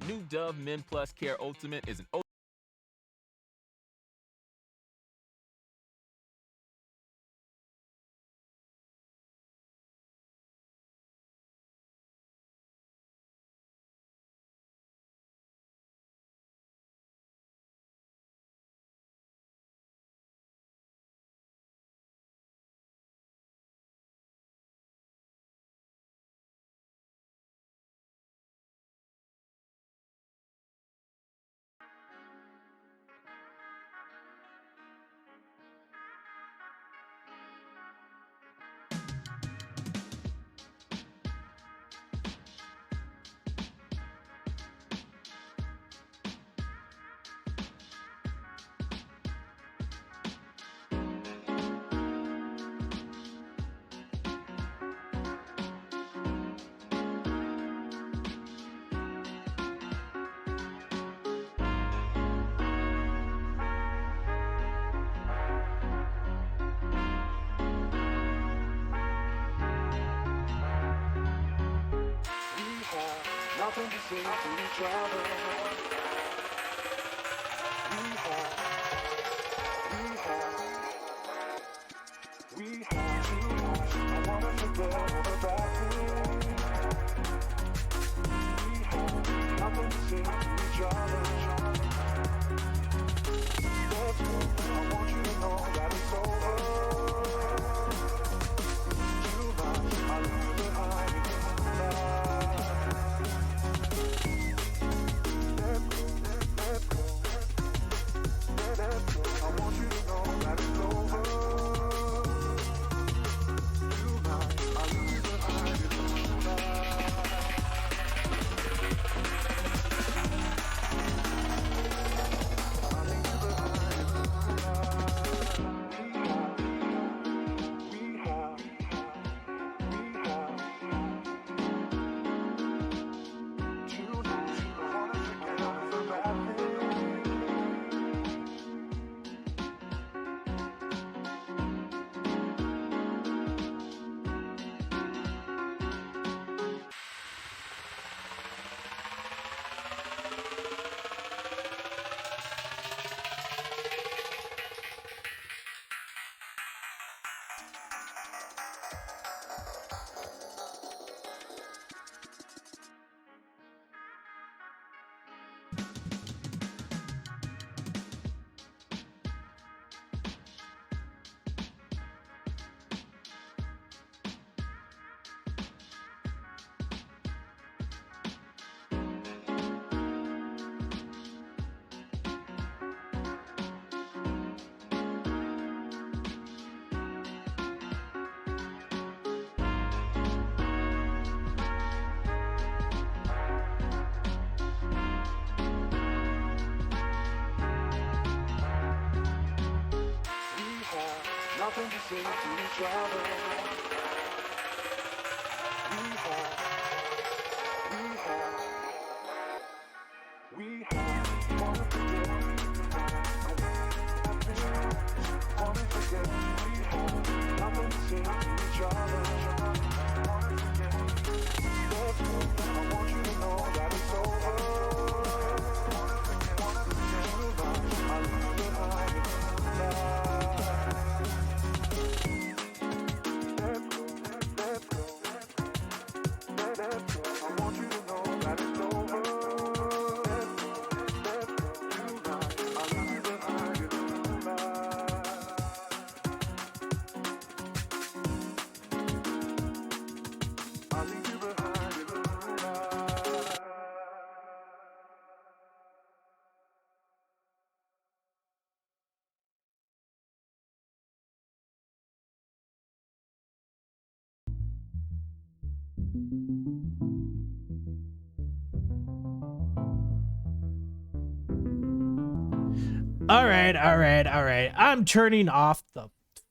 New Dove Men Plus Care Ultimate is an nothing to say to each other. We have too much. I wanna forget all the bad things. We have nothing to say to each other. Let's go. I want you to know that it's over. Too much. I leave you behind in the moonlight. Let's go. I want you to know that it's over. Tonight, I leave you behind in the moonlight. I leave you behind in the moonlight. We have tonight. I wanna forget all the bad things. Nothing to say to each other. We have, wanna forget. Wanna forget. We have nothing to say to each other. Wanna forget. Let's go. I want you to know that it's over. Wanna forget. Too much. I leave you behind in the moonlight. Let's go. I want you to know that it's over. Let's go. Tonight, I leave you behind in the moonlight. I leave you behind in the moonlight. All right. I'm turning off the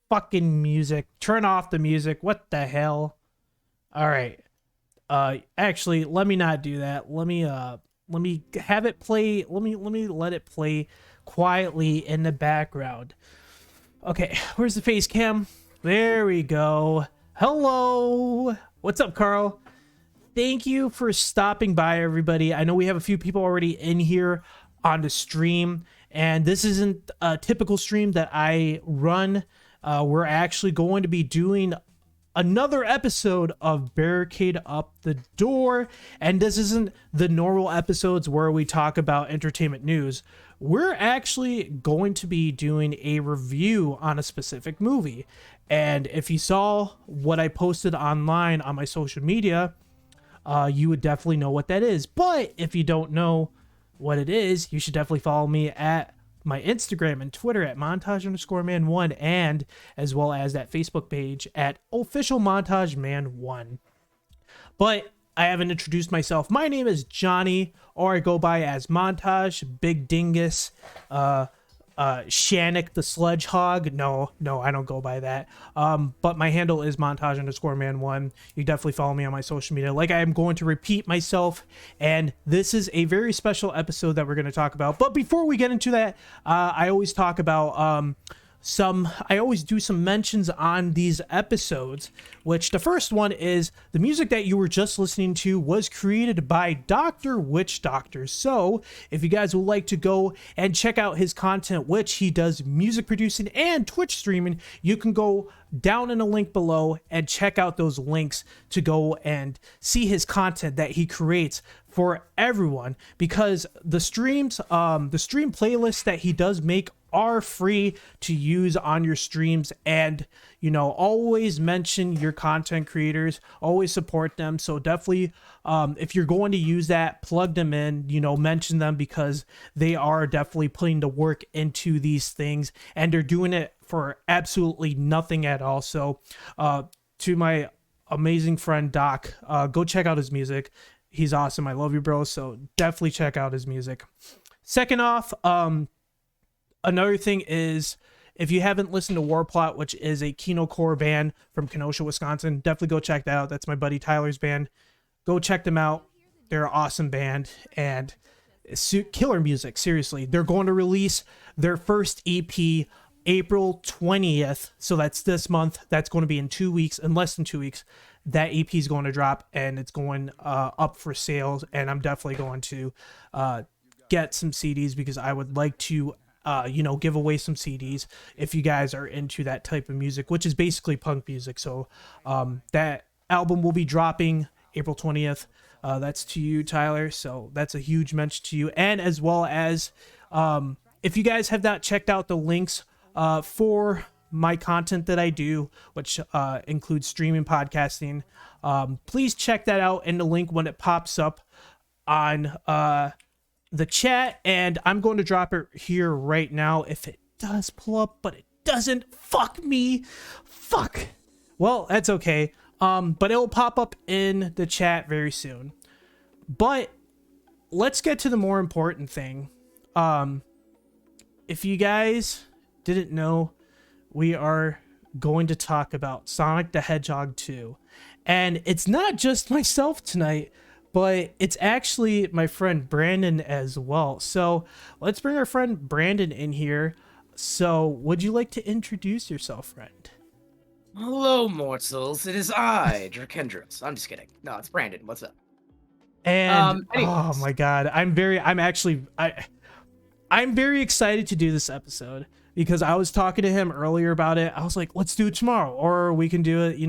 fucking music. Turn off the music. What the hell? All right. Actually, let me not do that. Let me have it play. Let me let it play quietly in the background. Okay, where's the face cam? There we go. Hello. What's up, Carl? thank you for stopping by, everybody. I know we have a few people already in here on the stream, and this isn't a typical stream that I run. We're actually going to be doing another episode of Barricade Up the Door, and this isn't the normal episodes where we talk about entertainment news. We're actually going to be doing a review on a specific movie, and if you saw what I posted online on my social media, you would definitely know what that is. But if you don't know what it is, you should definitely follow me at my Instagram and Twitter at montage_man1, and as well as that Facebook page at official montage man1. But I haven't introduced myself. My name is Johnny, or I go by as Montage, Big Dingus, Shannick the Sledge Hog. No, I don't go by that. But my handle is montage_man1. You definitely follow me on my social media. Like, I am going to repeat myself, and this is a very special episode that we're going to talk about. But before we get into that, I always talk about I always do some mentions on these episodes, which the first one is the music that you were just listening to was created by Dr. Witch Doctor. So if you guys would like to go and check out his content, which he does music producing and Twitch streaming, you can go down in a link below and check out those links to go and see his content that he creates for everyone, because the stream playlists that he does make are free to use on your streams. And always mention your content creators, always support them. So definitely, if you're going to use that, plug them in, mention them, because they are definitely putting the work into these things, and they're doing it for absolutely nothing at all. So to my amazing friend Doc, go check out his music. He's awesome. I love you, bro. So definitely check out his music. Second off, another thing is, if you haven't listened to Warplot, which is a Kino core band from Kenosha, Wisconsin, definitely go check that out. That's my buddy Tyler's band. Go check them out. They're an awesome band, and it's killer music. Seriously, they're going to release their first EP April 20th. So that's this month. That's going to be in 2 weeks, in less than 2 weeks. That EP is going to drop, and it's going up for sales. And I'm definitely going to get some CDs, because I would like to give away some CDs if you guys are into that type of music, which is basically punk music. So that album will be dropping April 20th. That's to you, Tyler. So that's a huge mention to you. And as well as if you guys have not checked out the links for my content that I do, which includes streaming, podcasting, please check that out in the link when it pops up on the chat, and I'm going to drop it here right now if it does pull up, but it doesn't. Fuck me. Fuck. Well, that's okay. But it will pop up in the chat very soon. But let's get to the more important thing. If you guys didn't know, we are going to talk about Sonic the Hedgehog 2. And it's not just myself tonight, but it's actually my friend Brandon as well. So let's bring our friend Brandon in here. So would you like to introduce yourself, friend? Hello, mortals. It is I, Drakendros. I'm just kidding. No, it's Brandon. What's up? And anyways. Oh my god, I'm very excited to do this episode, because I was talking to him earlier about it. I was like, let's do it tomorrow, or we can do it,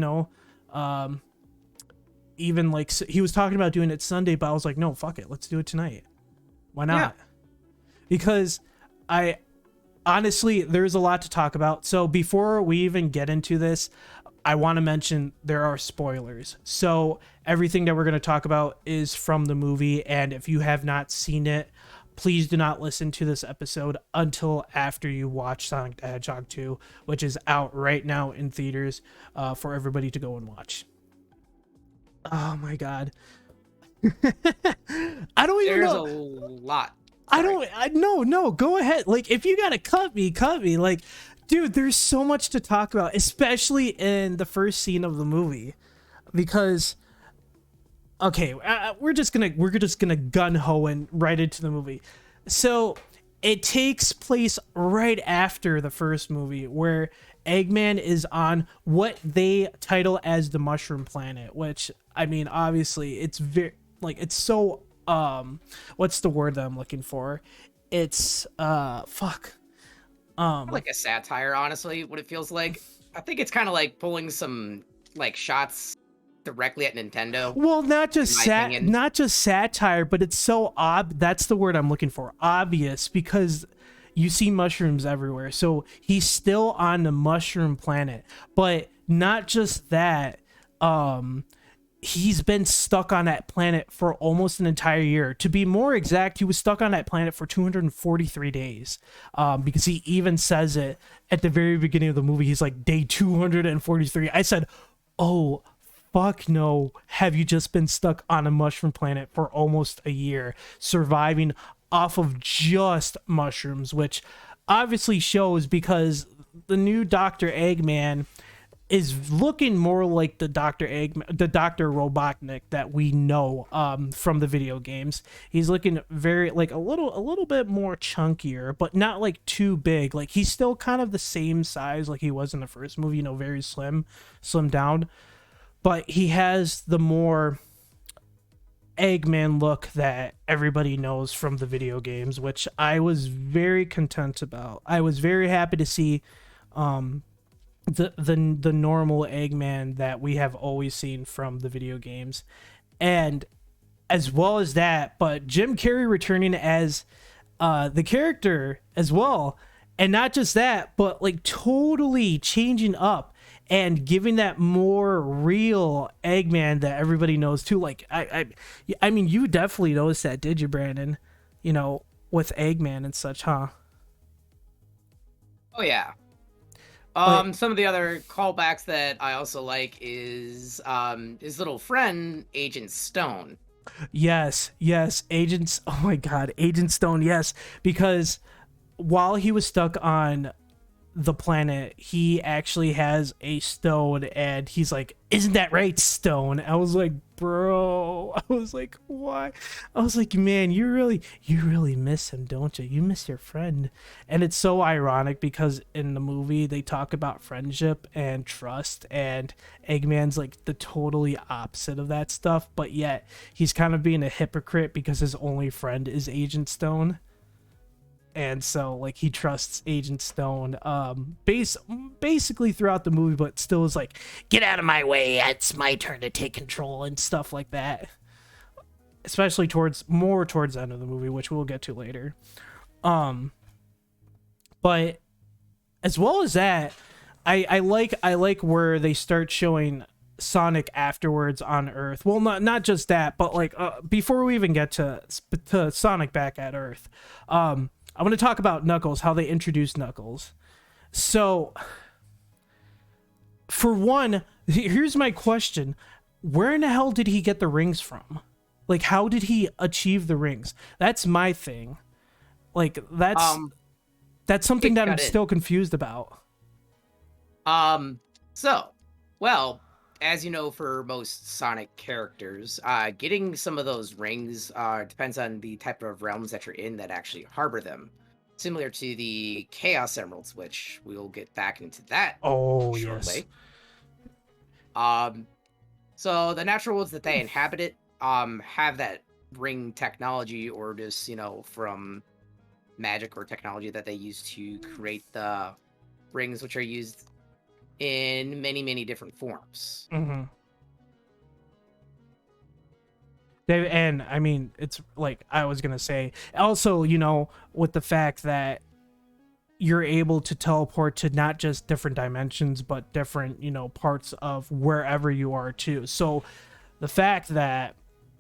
even like he was talking about doing it Sunday, but I was like, no, fuck it, let's do it tonight. Why not? Yeah. Because honestly, there's a lot to talk about. So before we even get into this, I want to mention there are spoilers. So everything that we're going to talk about is from the movie, and if you have not seen it, please do not listen to this episode until after you watch Sonic the Hedgehog 2, which is out right now in theaters for everybody to go and watch. Oh my god. I don't even know. There's a lot. No, go ahead. Like, if you gotta cut me. Like, dude, there's so much to talk about, especially in the first scene of the movie. Because, okay, we're just gonna gun-ho and right into the movie. So, it takes place right after the first movie, where Eggman is on what they title as the Mushroom Planet, which I mean, obviously, it's very like it's so what's the word that I'm looking for? It's fuck. Like a satire, honestly, what it feels like. I think it's kind of like pulling some like shots directly at Nintendo. Well, not in my opinion. not just satire, but it's so that's the word I'm looking for. Obvious, because you see mushrooms everywhere. So he's still on the mushroom planet. But not just that, he's been stuck on that planet for almost an entire year. To be more exact, he was stuck on that planet for 243 days. Because he even says it at the very beginning of the movie. He's like, day 243. I said, oh, fuck no. Have you just been stuck on a mushroom planet for almost a year, surviving off of just mushrooms, which obviously shows because the new Dr. Eggman is looking more like the Dr. Robotnik that we know from the video games. He's looking very like a little bit more chunkier, but not like too big. Like he's still kind of the same size like he was in the first movie, very slim down. But he has the more Eggman look that everybody knows from the video games, which I was very content about. I was very happy to see the normal Eggman that we have always seen from the video games. And as well as that, but Jim Carrey returning as the character as well. And not just that, but like totally changing up and giving that more real Eggman that everybody knows too. Like I mean, you definitely noticed that, did you, Brandon? With Eggman and such, huh? Oh yeah. Some of the other callbacks that I also like is his little friend Agent Stone. Yes, Agents. Oh my God, Agent Stone. Yes, because while he was stuck on the planet, he actually has a stone, and he's like, "Isn't that right, Stone?" I was like, bro. I was like, why? I was like, man, you really miss him, don't you? You miss your friend. And it's so ironic because in the movie they talk about friendship and trust, and Eggman's like the totally opposite of that stuff, but yet he's kind of being a hypocrite because his only friend is Agent Stone. And so like he trusts Agent Stone basically throughout the movie, but still is like, get out of my way, it's my turn to take control and stuff like that, especially towards the end of the movie, which we'll get to later. But as well as that, I like where they start showing Sonic afterwards on Earth. Well, not just that, but like before we even get to Sonic back at Earth, I want to talk about Knuckles, how they introduced Knuckles. So, for one, here's my question. Where in the hell did he get the rings from? Like, how did he achieve the rings? That's my thing. Like, that's something that I'm still confused about. Well, as you know, for most Sonic characters, getting some of those rings depends on the type of realms that you're in that actually harbor them. Similar to the Chaos Emeralds, which we'll get back into that shortly. Yes. So the natural worlds that they inhabited have that ring technology, or just, from magic or technology that they use to create the rings, which are used in many, many different forms. Mm-hmm. And I mean, it's like I was gonna say, also, with the fact that you're able to teleport to not just different dimensions, but different, parts of wherever you are too. So the fact that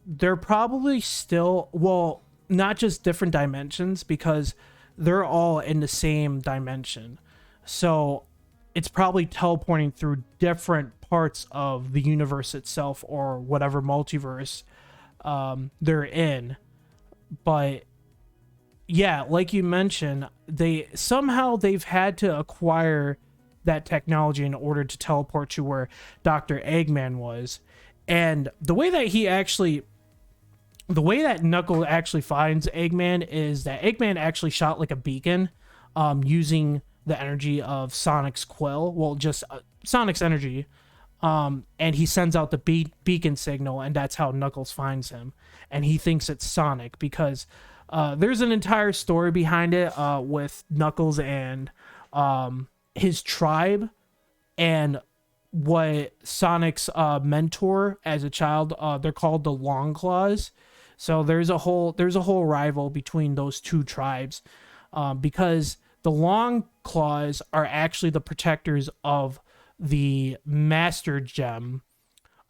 they're probably still, well, not just different dimensions, because they're all in the same dimension. So it's probably teleporting through different parts of the universe itself, or whatever multiverse they're in. But yeah, like you mentioned, they've had to acquire that technology in order to teleport to where Dr. Eggman was. And the way that Knuckles actually finds Eggman is that Eggman actually shot like a beacon using the energy of Sonic's quill. Well, just Sonic's energy. And he sends out the beacon signal, and that's how Knuckles finds him. And he thinks it's Sonic because there's an entire story behind it with Knuckles and his tribe, and what Sonic's mentor as a child, they're called the Long Claws. So there's a whole rival between those two tribes, because the Long Claws are actually the protectors of the Master Gem.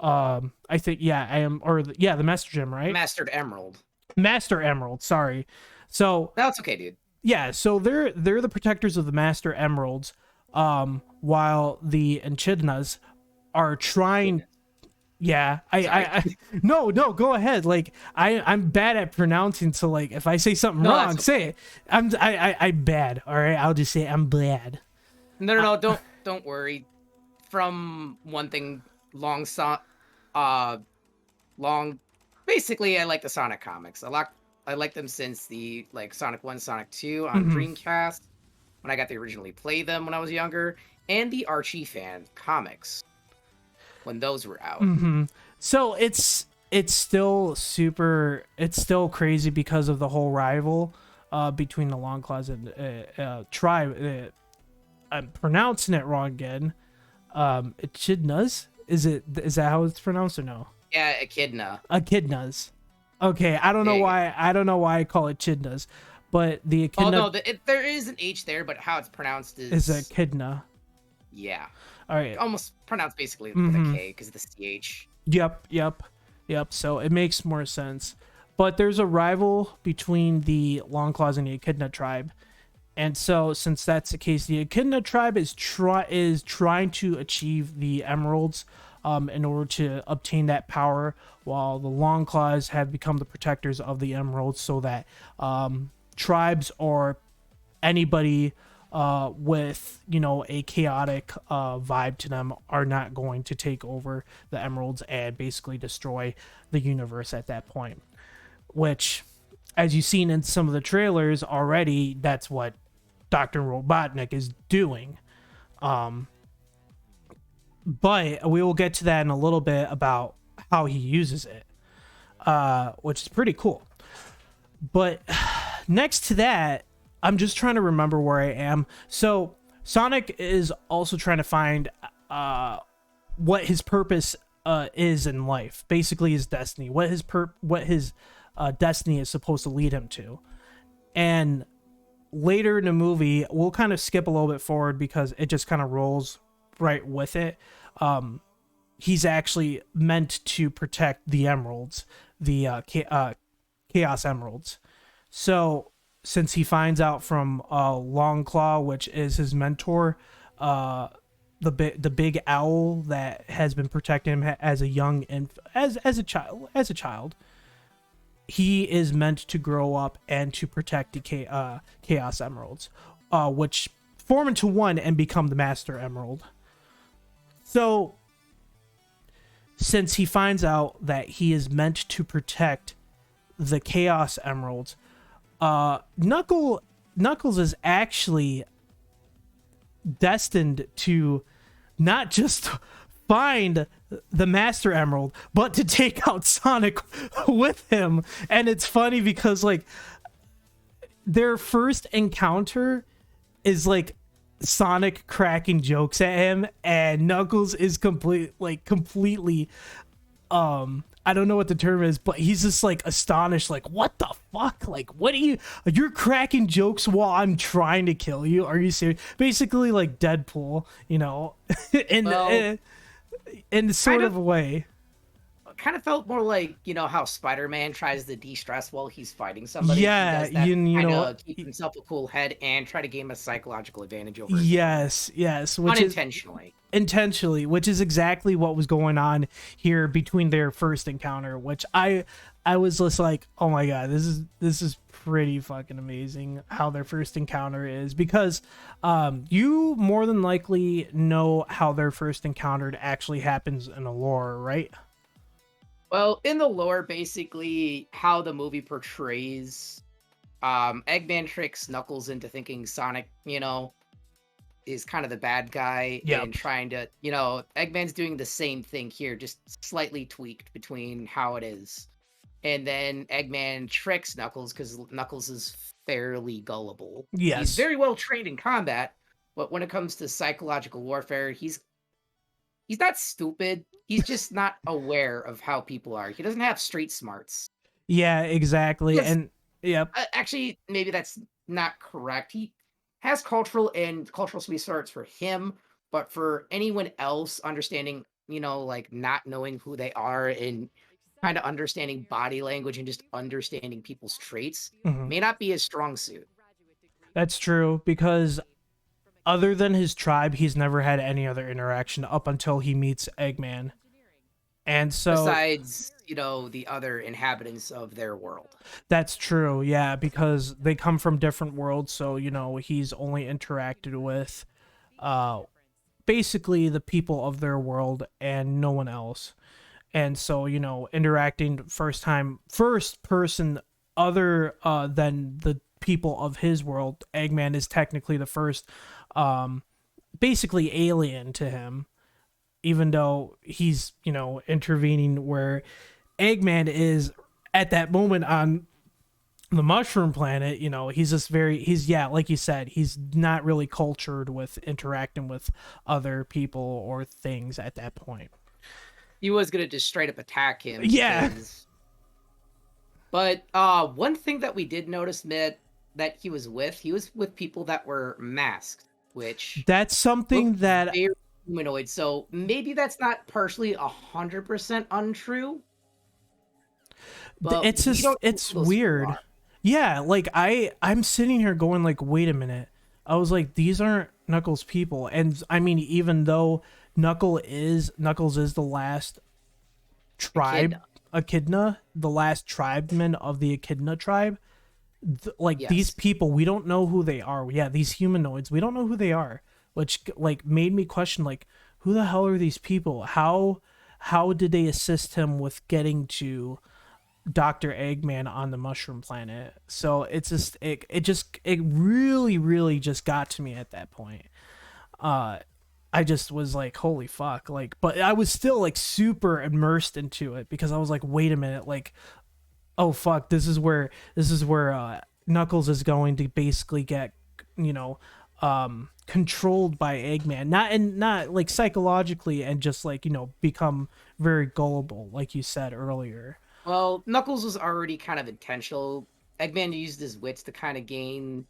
I think, yeah, I am, or the Master Gem, right? Mastered Emerald. Master Emerald, sorry. So That's okay, dude. yeah, so they're the protectors of the Master Emeralds, while the Echidnas are trying. Yeah, I no, go ahead. Like I'm bad at pronouncing, so like if I say something wrong, okay. say it. I'm bad. All right, I'll just say I'm bad. No, don't worry. From one thing, long. Basically, I like the Sonic comics. I like them since the Sonic 1, Sonic 2 on Dreamcast, when I got to originally play them when I was younger, and the Archie fan comics when those were out. So it's still crazy because of the whole rival between the Long Claws and tribe. I'm pronouncing it wrong again. Echidnas? Is that how it's pronounced or no? Yeah, Echidna. Echidnas. Okay, I don't know why I call it Echidnas, but the Echidna. Oh no, there is an H there, but how it's pronounced is Echidna. Yeah. All right. Almost pronounced basically with a K because of the CH. Yep. So it makes more sense. But there's a rival between the Long Claws and the Echidna tribe. And so since that's the case, the Echidna tribe is trying to achieve the emeralds in order to obtain that power, while the Long Claws have become the protectors of the emeralds, so that tribes or anybody with a chaotic vibe to them are not going to take over the emeralds and basically destroy the universe at that point, which, as you've seen in some of the trailers already, that's what Dr. Robotnik is doing. But we will get to that in a little bit about how he uses it, which is pretty cool. But next to that, I'm just trying to remember where I am. So Sonic is also trying to find what his purpose is in life, basically his destiny, what his destiny is supposed to lead him to. And later in the movie, we'll kind of skip a little bit forward because it just kind of rolls right with it. He's actually meant to protect the emeralds, the Chaos Emeralds. So since he finds out from Long Claw, which is his mentor, the big owl that has been protecting him as a child, he is meant to grow up and to protect the Chaos Emeralds, which form into one and become the Master Emerald. So since he finds out that he is meant to protect the Chaos Emeralds, Knuckles is actually destined to not just find the Master Emerald, but to take out Sonic with him. And it's funny because their first encounter is Sonic cracking jokes at him, and Knuckles is completely I don't know what the term is, but he's just astonished, what the fuck? What are you're cracking jokes while I'm trying to kill you? Are you serious? Basically Deadpool, in sort of a way. Kind of felt more like how Spider-Man tries to de-stress while he's fighting somebody. Yeah, he does that keep himself a cool head and try to gain a psychological advantage over. Yes, which intentionally, which is exactly what was going on here between their first encounter. Which I was just like, oh my god, this is pretty fucking amazing how their first encounter is, because you more than likely know how their first encounter actually happens in the lore, right? Well, in the lore, basically, how the movie portrays Eggman tricks Knuckles into thinking Sonic, is kind of the bad guy Yep. and trying to, Eggman's doing the same thing here, just slightly tweaked between how it is. And then Eggman tricks Knuckles because Knuckles is fairly gullible. Yes. He's very well trained in combat, but when it comes to psychological warfare, he's not stupid. He's just not aware of how people are. He doesn't have street smarts. Yeah, exactly. Yes. And yep. Actually, maybe that's not correct. He has cultural street smarts for him, but for anyone else understanding, like not knowing who they are and kind of understanding body language and just understanding people's traits Mhm. may not be his strong suit. That's true, because other than his tribe, he's never had any other interaction up until he meets Eggman. And so Besides, the other inhabitants of their world. that's true, yeah, because they come from different worlds, so he's only interacted with basically the people of their world and no one else. And so, interacting first person other than the people of his world, Eggman is technically the first basically alien to him, even though he's, intervening where Eggman is at that moment on the mushroom planet. He's just like you said, he's not really cultured with interacting with other people or things at that point. He was gonna just straight up attack him. Yeah. But one thing that we did notice that he was with people that were masked, which That's something looked that very humanoid. So maybe that's not partially 100% untrue. But it's we just don't know it's who those people weird. are. Yeah, like I'm sitting here going like, wait a minute. I was like, these aren't Knuckles people. And I mean, even though Knuckles is the last tribe, Echidna, the last tribeman of the Echidna tribe, these people, we don't know who they are. Yeah, these humanoids, we don't know who they are, which like made me question, like, who the hell are these people? How did they assist him with getting to Dr. Eggman on the mushroom planet? So it's just it really, really just got to me at that point. I just was like, holy fuck, like, but I was still like super immersed into it because I was like, wait a minute, like, oh fuck, this is where Knuckles is going to basically get, controlled by Eggman, not like psychologically, and just like, become very gullible, like you said earlier. Well, Knuckles was already kind of intentional. Eggman used his wits to kind of gain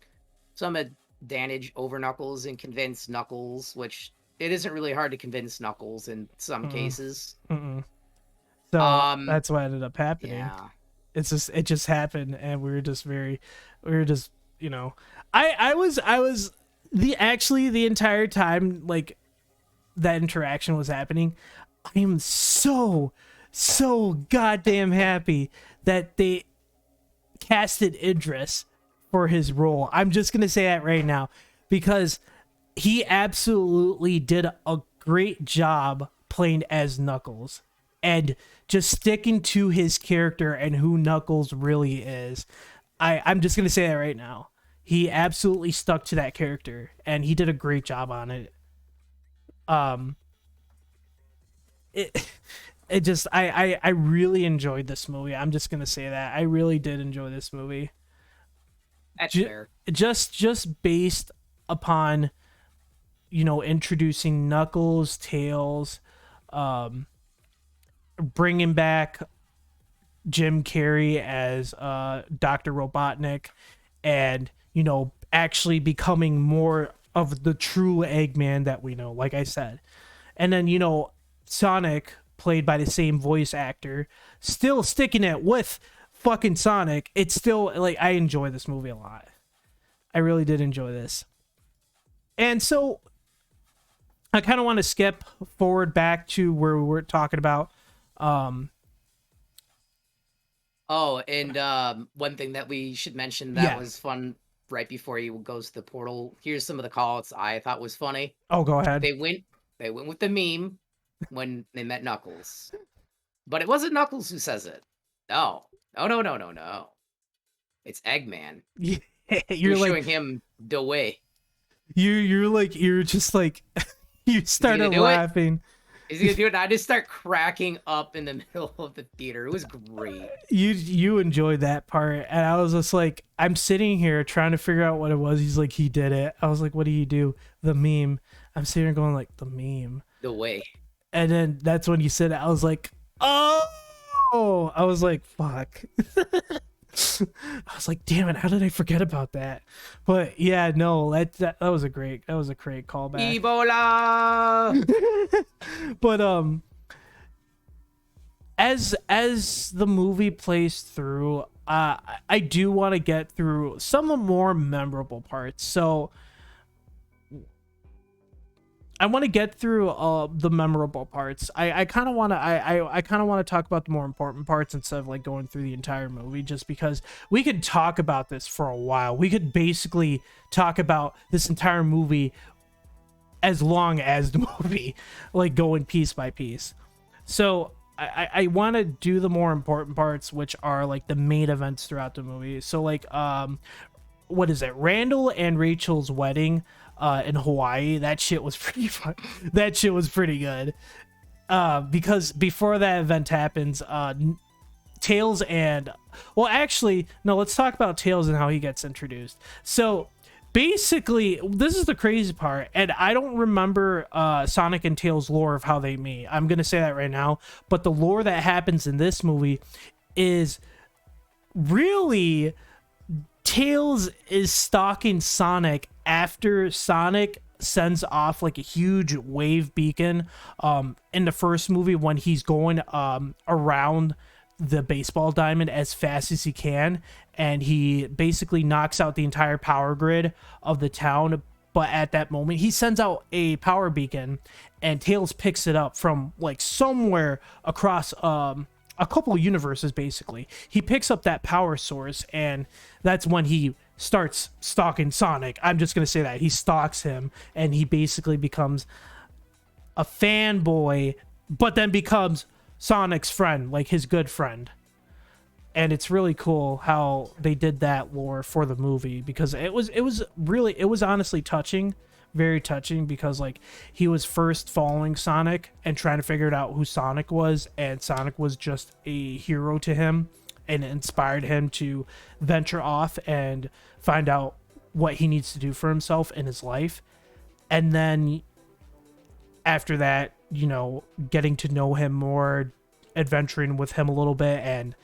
some advantage over Knuckles and convince Knuckles, which it isn't really hard to convince Knuckles in some cases. So that's what ended up happening. Yeah. It just happened, and I was the entire time like that interaction was happening, I am so goddamn happy that they casted Idris for his role. I'm just gonna say that right now, because he absolutely did a great job playing as Knuckles and just sticking to his character and who Knuckles really is. I'm just gonna say that right now. He absolutely stuck to that character, and he did a great job on it. It just I really enjoyed this movie. I'm just gonna say that I really did enjoy this movie. That's fair. Just based upon, introducing Knuckles, Tails, bringing back Jim Carrey as Dr. Robotnik, and actually becoming more of the true Eggman that we know, like I said. And then Sonic, played by the same voice actor, still sticking it with fucking Sonic. It's still like, I enjoy this movie a lot. I really did enjoy this. And so I kind of want to skip forward back to where we were talking about one thing that we should mention that was fun right before he goes to the portal. Here's some of the calls I thought was funny. Oh, go ahead. They went with the meme when they met Knuckles, but it wasn't Knuckles who says it. No. It's Eggman. Yeah, You're showing him the way. you're just like you started do it? laughing. Is he gonna do it? And I just start cracking up in the middle of the theater. It was great. You enjoyed that part, and I was just like, I'm sitting here trying to figure out what it was. He's like, he did it. I was like, what do you do? The meme. I'm sitting here going like, the meme. The way. And then that's when you said it. I was like, oh, I was like, fuck. I was like, damn it, how did I forget about that? But yeah, no, that was a great callback. Ebola. But as the movie plays through, I do want to get through some of the more memorable parts. So I want to get through the memorable parts. I kind of want to I kind of want to talk about the more important parts instead of like going through the entire movie, just because we could talk about this for a while. We could basically talk about this entire movie as long as the movie, like going piece by piece. So I want to do the more important parts, which are like the main events throughout the movie. So like what is it? Randall and Rachel's wedding in Hawaii. That shit was pretty fun. That shit was pretty good. Because before that event happens, Tails and actually, no, let's talk about Tails and how he gets introduced. So basically, this is the crazy part, and I don't remember Sonic and Tails lore of how they meet. I'm gonna say that right now, but the lore that happens in this movie is really Tails is stalking Sonic after Sonic sends off like a huge wave beacon in the first movie when he's going around the baseball diamond as fast as he can, and he basically knocks out the entire power grid of the town. But at that moment he sends out a power beacon, and Tails picks it up from like somewhere across a couple of universes. Basically he picks up that power source, and that's when he starts stalking Sonic. I'm just gonna say that he stalks him, and he basically becomes a fanboy, but then becomes Sonic's friend, like his good friend. And it's really cool how they did that lore for the movie, because it was honestly touching, very touching, because like he was first following Sonic and trying to figure out who Sonic was, and Sonic was just a hero to him, and it inspired him to venture off and find out what he needs to do for himself in his life. And then after that, you know, getting to know him more, adventuring with him a little bit, and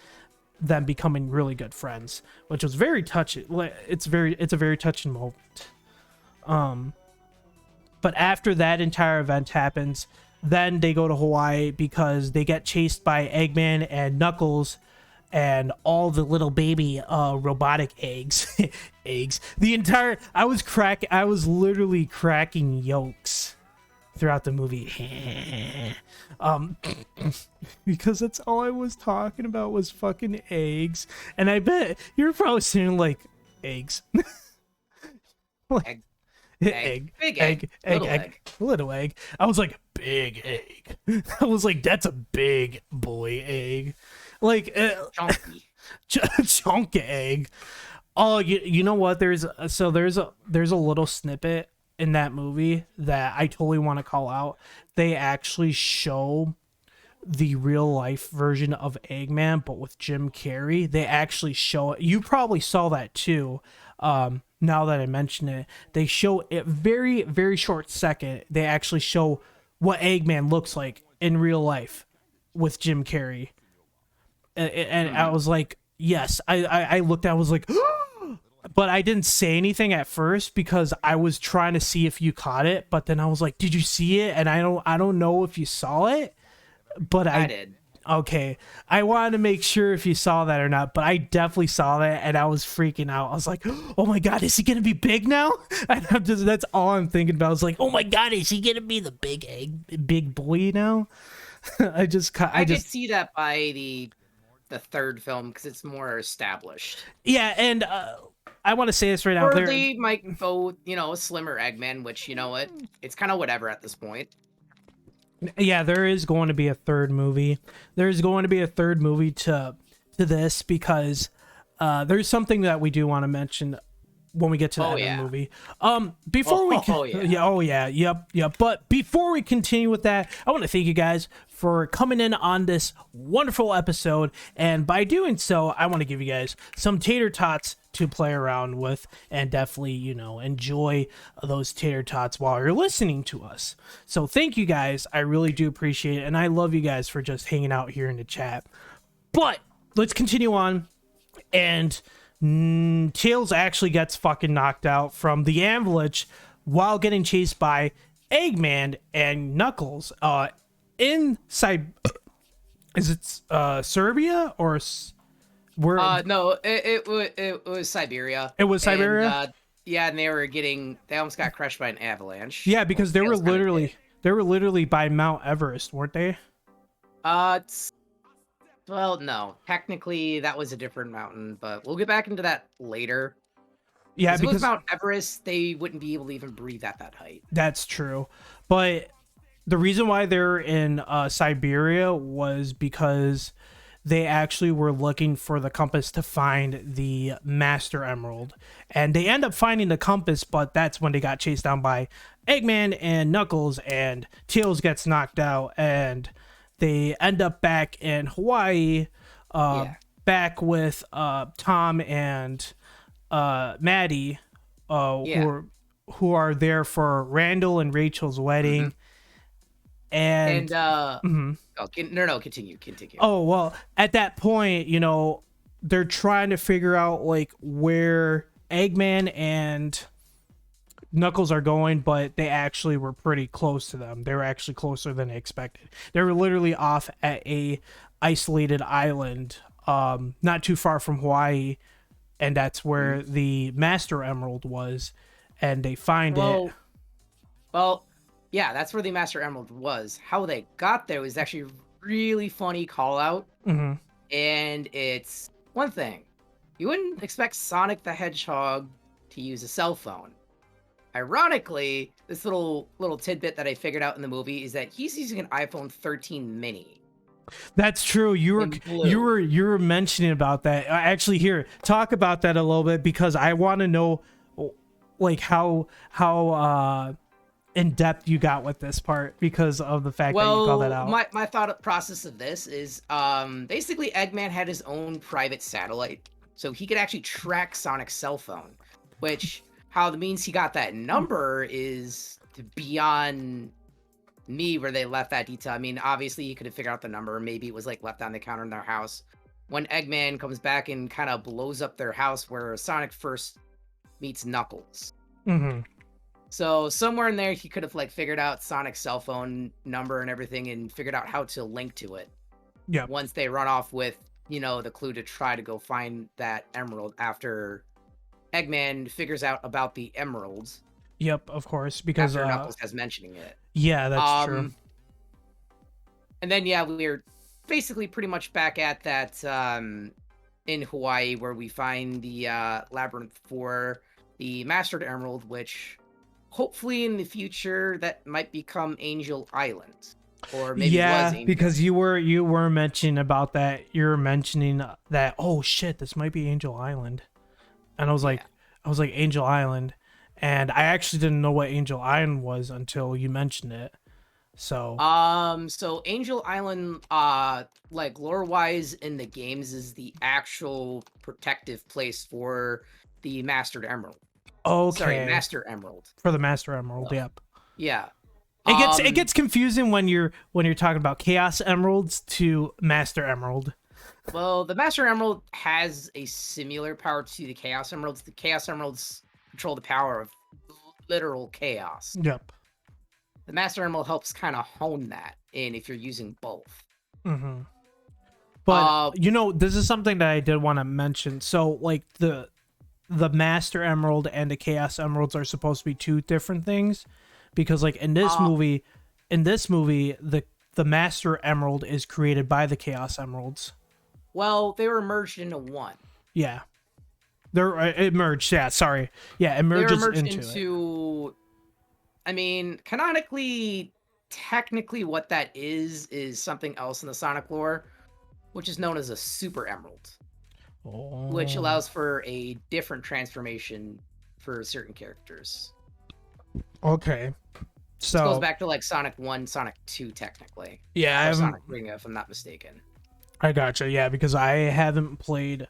then becoming really good friends, which was very touching. It's a very touching moment. But after that entire event happens, then they go to Hawaii because they get chased by Eggman and Knuckles and all the little baby robotic eggs. I was literally cracking yolks throughout the movie. Because that's all I was talking about was fucking eggs. And I bet you're probably saying like eggs. Like, egg, big egg, little egg. I was like, big egg. I was like, that's a big boy egg. Like Chunky. Chunk egg. Oh, you know what? There's a little snippet in that movie that I totally want to call out. They actually show the real life version of Eggman, but with Jim Carrey. They actually show it. You probably saw that too. Now that I mention it, they show it very, very short second. They actually show what Eggman looks like in real life with Jim Carrey. And I was like, yes, I looked at it, I was like, but I didn't say anything at first because I was trying to see if you caught it. But then I was like, did you see it? And I don't know if you saw it, but I did. Okay. I wanted to make sure if you saw that or not, but I definitely saw that, and I was freaking out. I was like, oh my God, is he going to be big now? And that's all I'm thinking about. I was like, oh my God, is he going to be the big boy now? I could see that by the third film because it's more established. Yeah, and I want to say this right now. They might go, a slimmer Eggman, which, you know what? It's kind of whatever at this point. Yeah, there is going to be a third movie. There's going to be a third movie to this because there's something that we do want to mention when we get to the end of the movie. Before yep. But before we continue with that, I want to thank you guys for coming in on this wonderful episode, and by doing so, I want to give you guys some tater tots to play around with, and definitely, you know, enjoy those tater tots while you're listening to us. So thank you guys, I really do appreciate it, and I love you guys for just hanging out here in the chat. But let's continue on, and Tails actually gets fucking knocked out from the avalanche while getting chased by Eggman and Knuckles in is it Serbia or where? No, it was Siberia. It was Siberia. And, yeah, and they almost got crushed by an avalanche. Yeah, because they were literally by Mount Everest, weren't they? Well, no. Technically, that was a different mountain, but we'll get back into that later. Yeah, because if it was because Mount Everest, they wouldn't be able to even breathe at that height. That's true. But the reason why they're in Siberia was because they actually were looking for the compass to find the Master Emerald. And they end up finding the compass, but that's when they got chased down by Eggman and Knuckles, and Tails gets knocked out, and they end up back in Hawaii, back with Tom and Maddie, who are there for Randall and Rachel's wedding. And continue. Oh, well, at that point, you know, they're trying to figure out like where Eggman and Knuckles are going, but they actually were pretty close to them. They were actually closer than they expected. They were literally off at a isolated island, not too far from Hawaii, and that's where the Master Emerald was, and they find it. Well, yeah, that's where the Master Emerald was. How they got there was actually a really funny call out. Mm-hmm. And it's one thing. You wouldn't expect Sonic the Hedgehog to use a cell phone. Ironically, this little tidbit that I figured out in the movie is that he's using an iPhone 13 mini. That's true. You were mentioning about that. Actually, here, talk about that a little bit, because I want to know like how in depth you got with this part, because of the fact that you called that out. My thought process of this is basically Eggman had his own private satellite, so he could actually track Sonic's cell phone, which how the means he got that number is beyond me where they left that detail. I mean, obviously he could have figured out the number. Maybe it was like left on the counter in their house. When Eggman comes back and kind of blows up their house where Sonic first meets Knuckles. Mm-hmm. So somewhere in there, he could have like figured out Sonic's cell phone number and everything, and figured out how to link to it. Yeah. Once they run off with, you know, the clue to try to go find that emerald after Eggman figures out about the emeralds. Yep, of course, because after Knuckles has mentioning it. Yeah, that's true. And then we're basically pretty much back at that in Hawaii, where we find the labyrinth for the Mastered Emerald, which hopefully in the future that might become Angel Island, or maybe was Angel. Because you were mentioning about that. You were mentioning that, oh shit, this might be Angel Island, and I was like Angel Island, and I actually didn't know what Angel Island was until you mentioned it. So so Angel Island, like lore wise in the games, is the actual protective place for the Mastered Emerald. Okay. Sorry, Master Emerald. For the Master Emerald, yep. Yeah. It gets confusing when you're talking about Chaos Emeralds to Master Emerald. Well, the Master Emerald has a similar power to the Chaos Emeralds. The Chaos Emeralds control the power of literal chaos. Yep. The Master Emerald helps kind of hone that in if you're using both. Mm-hmm. But you know, this is something that I did want to mention. So, like the Master Emerald and the Chaos Emeralds are supposed to be two different things, because like in this movie, the Master Emerald is created by the Chaos Emeralds. Well, they were merged into one. Yeah, it merged. Yeah, sorry. Yeah, it merges into it. I mean, canonically, technically, what that is something else in the Sonic lore, which is known as a Super Emerald. Which allows for a different transformation for certain characters. Okay. This goes So back to like Sonic 1, Sonic 2, technically. yeah, I Or haven't. Sonic 3, if I'm not mistaken. I gotcha. Yeah, because I haven't played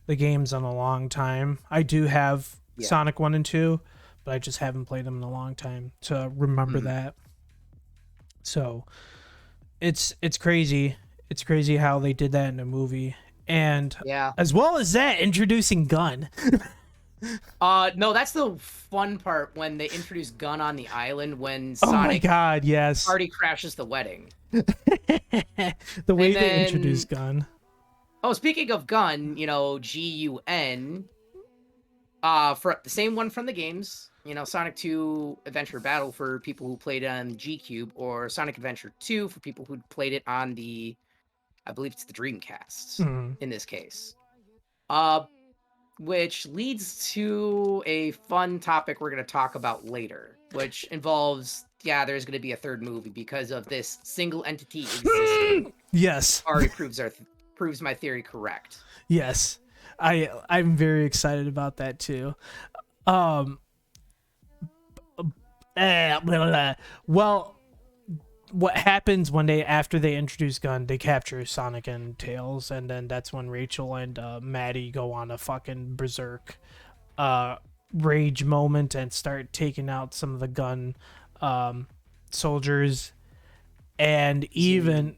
the games in a long time. I do have Yeah. Sonic 1 and 2, but I just haven't played them in a long time to remember that. So it's crazy. It's crazy how they did that in a movie. And Yeah. as well as that, introducing Gun. No, that's the fun part when they introduce Gun on the island when Oh my Sonic god, yes. already crashes the wedding. The way And they then- introduced Gun. Oh, speaking of Gun, Gun, for the same one from the games, Sonic 2 Adventure Battle for people who played it on G-Cube, or Sonic Adventure 2 for people who played it on I believe it's the Dreamcast in this case. Which leads to a fun topic we're going to talk about later, which involves, there's going to be a third movie because of this single entity existing. Yes. Already proves my theory correct. Yes. I'm very excited about that too. Well, what happens after they introduce Gun, they capture Sonic and Tails, and then that's when Rachel and Maddie go on a fucking berserk rage moment and start taking out some of the Gun soldiers, and even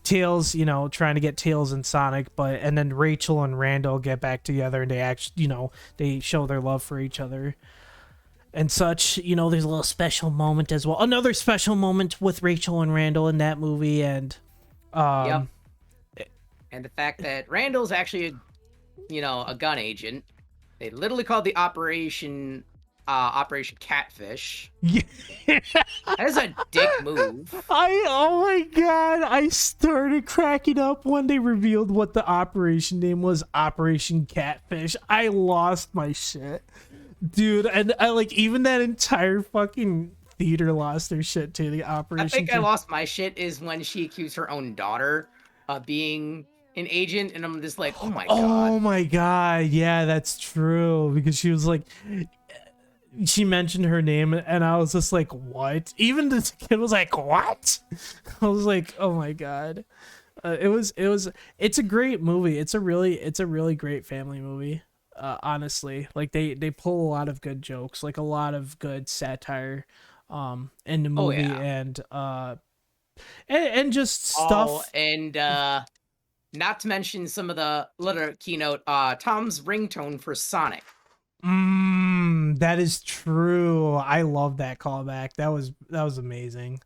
Tails, trying to get Tails and Sonic, and then Rachel and Randall get back together, and they actually, they show their love for each other and such. There's a little special moment as well. Another special moment with Rachel and Randall in that movie, and and the fact that Randall's actually a gun agent. They literally called the Operation Catfish. Yeah. That is a dick move. Oh my god, I started cracking up when they revealed what the operation name was, Operation Catfish. I lost my shit, dude. And I even that entire fucking theater lost their shit too. The Operation. I think I lost my shit is when she accused her own daughter of being an agent, and I'm just like, oh my god. Oh my god, yeah, that's true, because she was like, she mentioned her name, and I was just like, what? Even the kid was like, what? I was like, oh my god. It's a great movie. It's a really great family movie. Honestly, they pull a lot of good jokes, a lot of good satire in the movie. And just stuff. And not to mention some of the little keynote, Tom's ringtone for Sonic. That is true. I love that callback. That was amazing.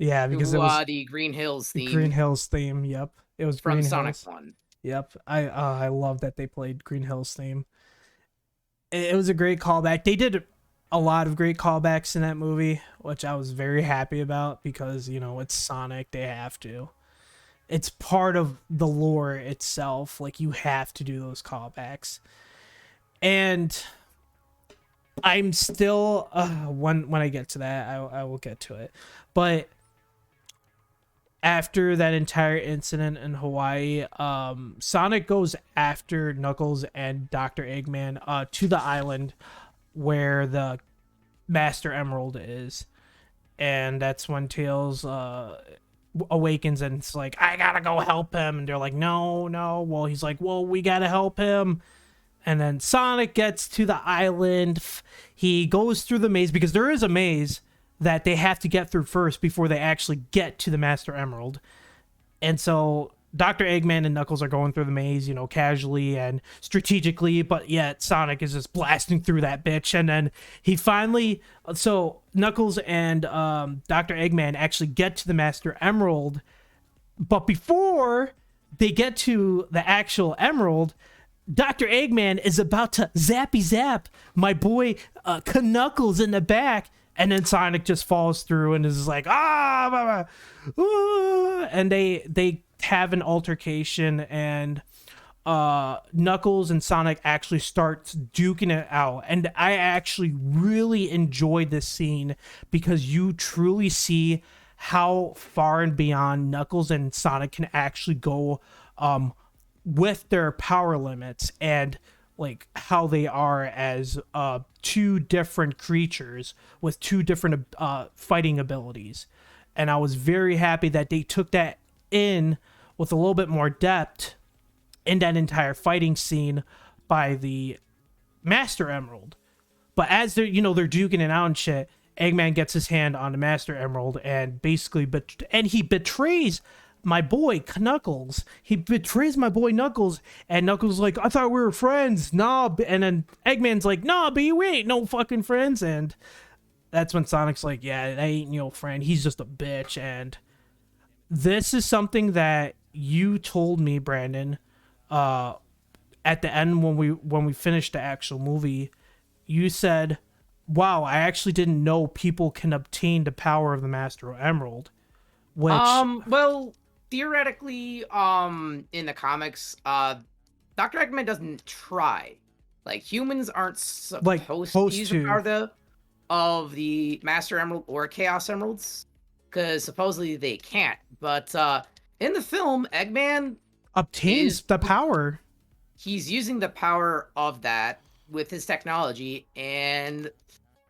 Yeah, because it was the Green Hills theme. Green Hills theme. Yep, it was from Green Sonic Hills. 1. Yep, I love that they played Green Hills theme. It was a great callback. They did a lot of great callbacks in that movie, which I was very happy about, because it's Sonic. They have to. It's part of the lore itself. You have to do those callbacks. And I'm still when I get to that, I will get to it. But after that entire incident in Hawaii, Sonic goes after Knuckles and Dr. Eggman to the island where the Master Emerald is, and that's when Tails awakens and it's like, I gotta go help him, and they're like, no. Well, he's like, well, we gotta help him. And then Sonic gets to the island. He goes through the maze, because there is a maze that they have to get through first before they actually get to the Master Emerald. And so Dr. Eggman and Knuckles are going through the maze, casually and strategically, but yet Sonic is just blasting through that bitch. And then he finally, so Knuckles and Dr. Eggman actually get to the Master Emerald, but before they get to the actual Emerald, Dr. Eggman is about to zappy zap my boy Knuckles in the back, and then Sonic just falls through and is like, and they have an altercation, and Knuckles and Sonic actually starts duking it out. And I actually really enjoyed this scene, because you truly see how far and beyond Knuckles and Sonic can actually go with their power limits and like how they are as two different creatures with two different fighting abilities. And I was very happy that they took that in with a little bit more depth in that entire fighting scene by the Master Emerald. But as they're, they're duking it out and shit, Eggman gets his hand on the Master Emerald and basically he betrays my boy Knuckles. He betrays my boy Knuckles, and Knuckles is like, I thought we were friends. Nah, and then Eggman's like, nah, but we ain't no fucking friends. And that's when Sonic's like, yeah, that ain't your friend. He's just a bitch. And this is something that you told me, Brandon, at the end when we finished the actual movie. You said, wow, I actually didn't know people can obtain the power of the Master Emerald. Which well, theoretically, in the comics, Dr. Eggman doesn't try. Like, humans aren't supposed to use the power of the Master Emerald or Chaos Emeralds, because supposedly they can't. But in the film, Eggman obtains the power. He's using the power of that with his technology and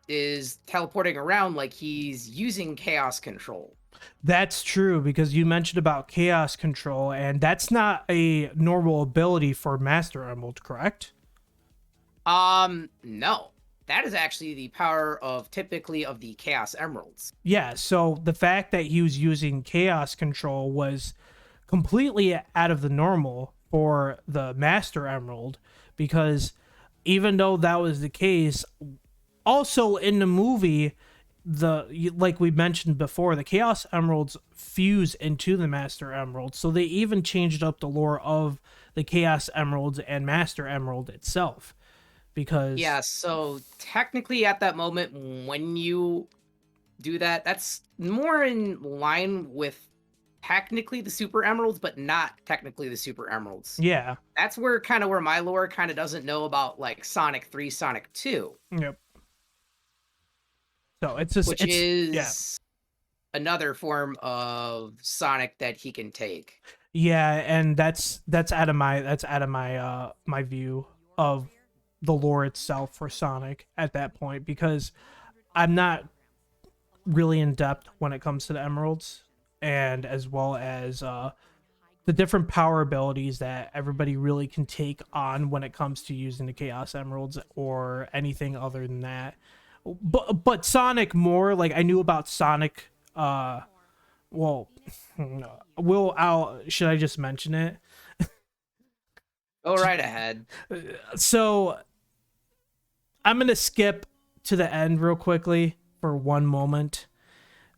is teleporting around like he's using chaos control. That's true, because you mentioned about chaos control, and that's not a normal ability for Master Emerald, correct? No. That is actually the power typically of the Chaos Emeralds. Yeah, so the fact that he was using chaos control was completely out of the normal for the Master Emerald, because even though that was the case, also in the movie, like we mentioned before, the Chaos Emeralds fuse into the Master Emerald, so they even changed up the lore of the Chaos Emeralds and Master Emerald itself. Because yeah, so technically at that moment when you do that, that's more in line with technically the Super Emeralds, but not technically the Super Emeralds. Yeah. That's where my lore kind of doesn't know about like Sonic 3, Sonic 2. Yep. So which is another form of Sonic that he can take. Yeah, and that's out of my my view of the lore itself for Sonic at that point, because I'm not really in depth when it comes to the Emeralds, and as well as the different power abilities that everybody really can take on when it comes to using the Chaos Emeralds or anything other than that. But Sonic more, like I knew about Sonic. Should I just mention it? Go right ahead. So I'm gonna skip to the end real quickly for one moment.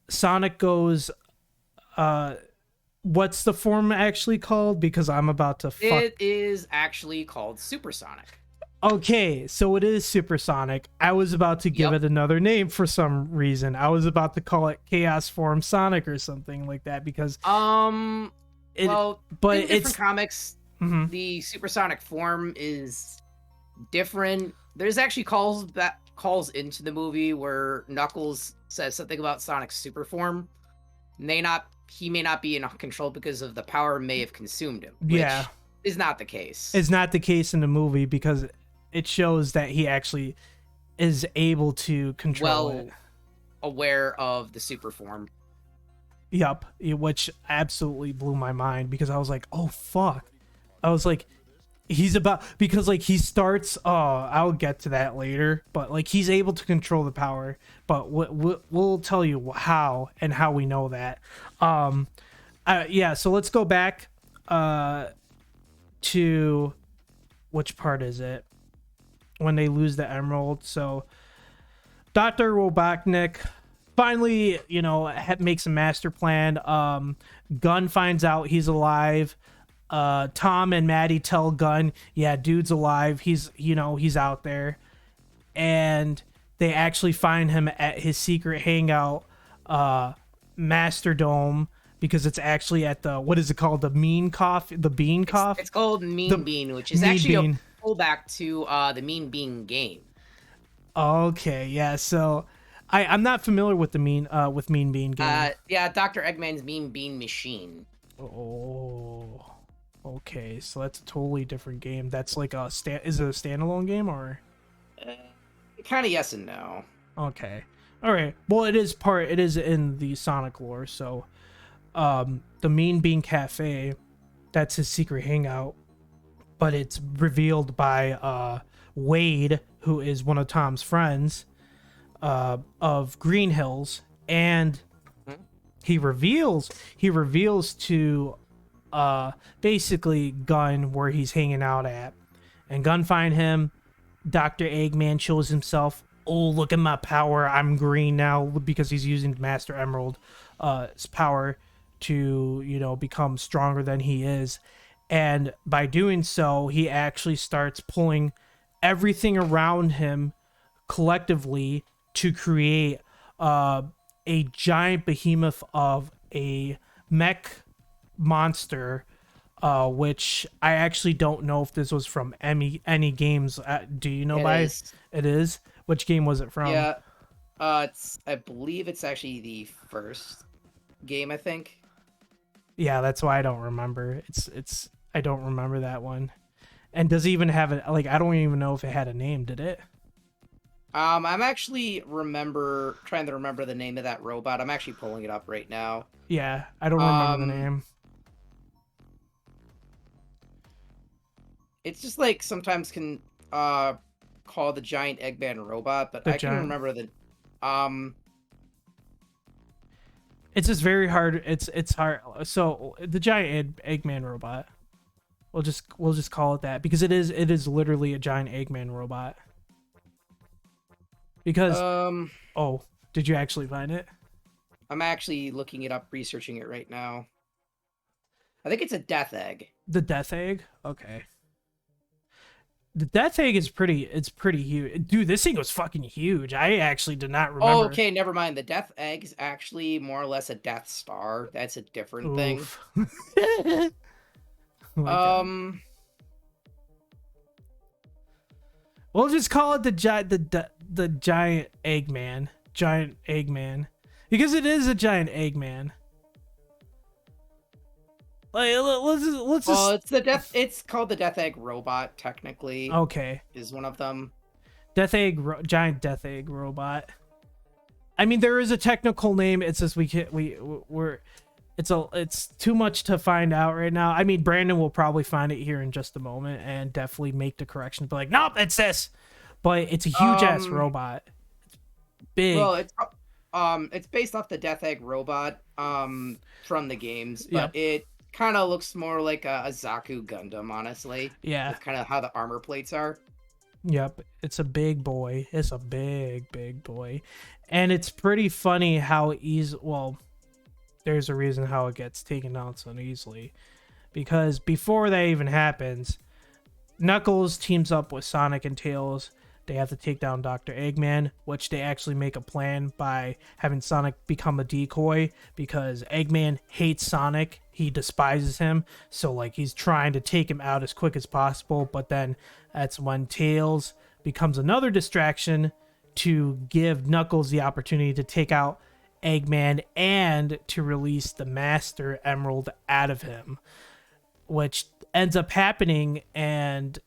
Sonic goes, what's the form actually called? Because I'm about to fuck. It is actually called Supersonic. Okay, so it is Supersonic. I was about to give it another name for some reason. I was about to call it Chaos Form Sonic or something like that, because in different comics, the Supersonic form is different. There's actually calls into the movie where Knuckles says something about Sonic's super form. He may not be in control because of the power may have consumed him. Which is not the case. It's not the case in the movie, because it shows that he actually is able to control it. Aware of the super form. Yup, which absolutely blew my mind, because I was like, oh fuck. I was like, because like he starts, I'll get to that later, but like he's able to control the power, but we'll tell you how and how we know that. So let's go back to, which part is it? When they lose the emerald. So Dr. Robotnik finally, makes a master plan. Gunn finds out he's alive. Tom and Maddie tell Gunn, yeah, dude's alive. He's out there. And they actually find him at his secret hangout, Master Dome, because it's actually at the, what is it called? The Bean Cough? It's called Mean Bean, which is actually a pullback to the Mean Bean game. Okay, yeah. So I'm not familiar with the Mean Bean game. Yeah, Dr. Eggman's Mean Bean machine. Oh. Okay, so that's a totally different game. That's like a is it a standalone game or? Kind of yes and no. Okay. All right. Well, it is in the Sonic lore. So, the Mean Bean Cafe, that's his secret hangout, but it's revealed by Wade, who is one of Tom's friends, of Green Hills, and he reveals to basically Gunn where he's hanging out at, and Gunn find him. Dr. Eggman shows himself. Oh, look at my power! I'm green now because he's using Master Emerald's power to become stronger than he is, and by doing so, he actually starts pulling everything around him collectively to create a giant behemoth of a mech monster, which I actually don't know if this was from any games. Do you know? It is. Which game was it from? Yeah, I believe it's actually the first game. I think. Yeah, that's why I don't remember. I don't remember that one. And does it even have a I don't even know if it had a name. Did it? I'm actually trying to remember the name of that robot. I'm actually pulling it up right now. Yeah, I don't remember the name. It's just like sometimes can call the giant Eggman robot, but I can remember the It's just very hard. It's hard. So the giant Eggman robot. We'll just call it that because it is literally a giant Eggman robot. Because oh, did you actually find it? I'm actually looking it up, researching it right now. I think it's a death egg. The death egg? Okay. The death egg is pretty huge. Dude, this thing was fucking huge. I actually did not remember. Oh, okay, never mind. The death egg is actually more or less a Death Star. That's a different thing. We'll just call it the giant Eggman. Giant Eggman. Because it is a giant Eggman. Like, let's just... It's called the Death Egg Robot, technically. Okay. Is one of them. Giant Death Egg Robot. I mean, there is a technical name. It's just it's too much to find out right now. I mean, Brandon will probably find it here in just a moment and definitely make the correction. Be like, nope, it's this. But it's a huge ass robot. It's big. Well, it's based off the Death Egg Robot from the games, but it kind of looks more like a Zaku Gundam, honestly. Yeah. That's kind of how the armor plates are. Yep. It's a big boy. It's a big boy. And it's pretty funny how there's a reason how it gets taken down so easily. Because before that even happens, Knuckles teams up with Sonic and Tails. They have to take down Dr. Eggman, which they actually make a plan by having Sonic become a decoy because Eggman hates Sonic. He despises him. So, he's trying to take him out as quick as possible. But then that's when Tails becomes another distraction to give Knuckles the opportunity to take out Eggman and to release the Master Emerald out of him, which ends up happening. And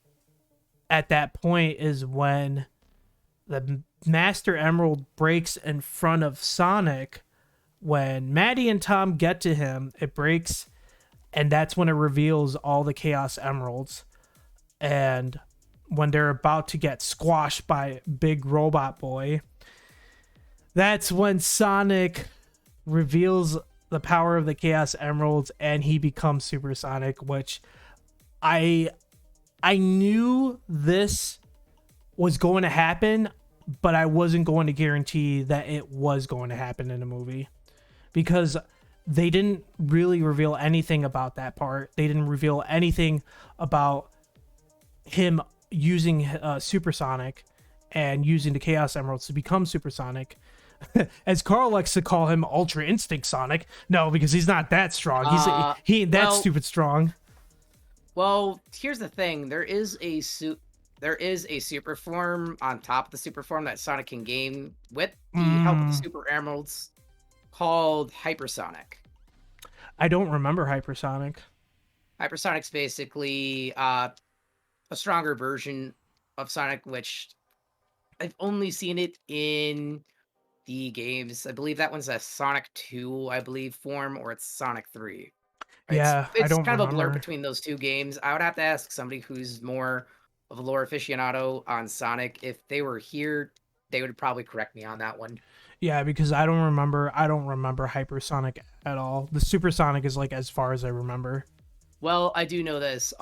at that point is when the Master Emerald breaks in front of Sonic. When Maddie and Tom get to him, it breaks, and that's when it reveals all the Chaos Emeralds. And when they're about to get squashed by Big Robot Boy, that's when Sonic reveals the power of the Chaos Emeralds and he becomes Super Sonic, which I knew this was going to happen, but I wasn't going to guarantee that it was going to happen in the movie because they didn't really reveal anything about that part. They didn't reveal anything about him using Supersonic and using the Chaos Emeralds to become Supersonic. As Carl likes to call him Ultra Instinct Sonic. No, because he's not that strong. He ain't that stupid strong. Well, here's the thing. There is a super form on top of the super form that Sonic can gain with the help of the Super Emeralds called Hypersonic. I don't remember Hypersonic. Hypersonic's basically a stronger version of Sonic, which I've only seen it in the games. I believe that one's a Sonic 2, I believe, form, or it's Sonic 3. It's Yeah, I it's don't kind of a blur remember. between those two games. I would have to ask somebody who's more of a lore aficionado on Sonic. If they were here, they would probably correct me on that one. Yeah, because I don't remember. I don't remember Hypersonic at all. The Supersonic is like as far as I remember. Well, I do know this.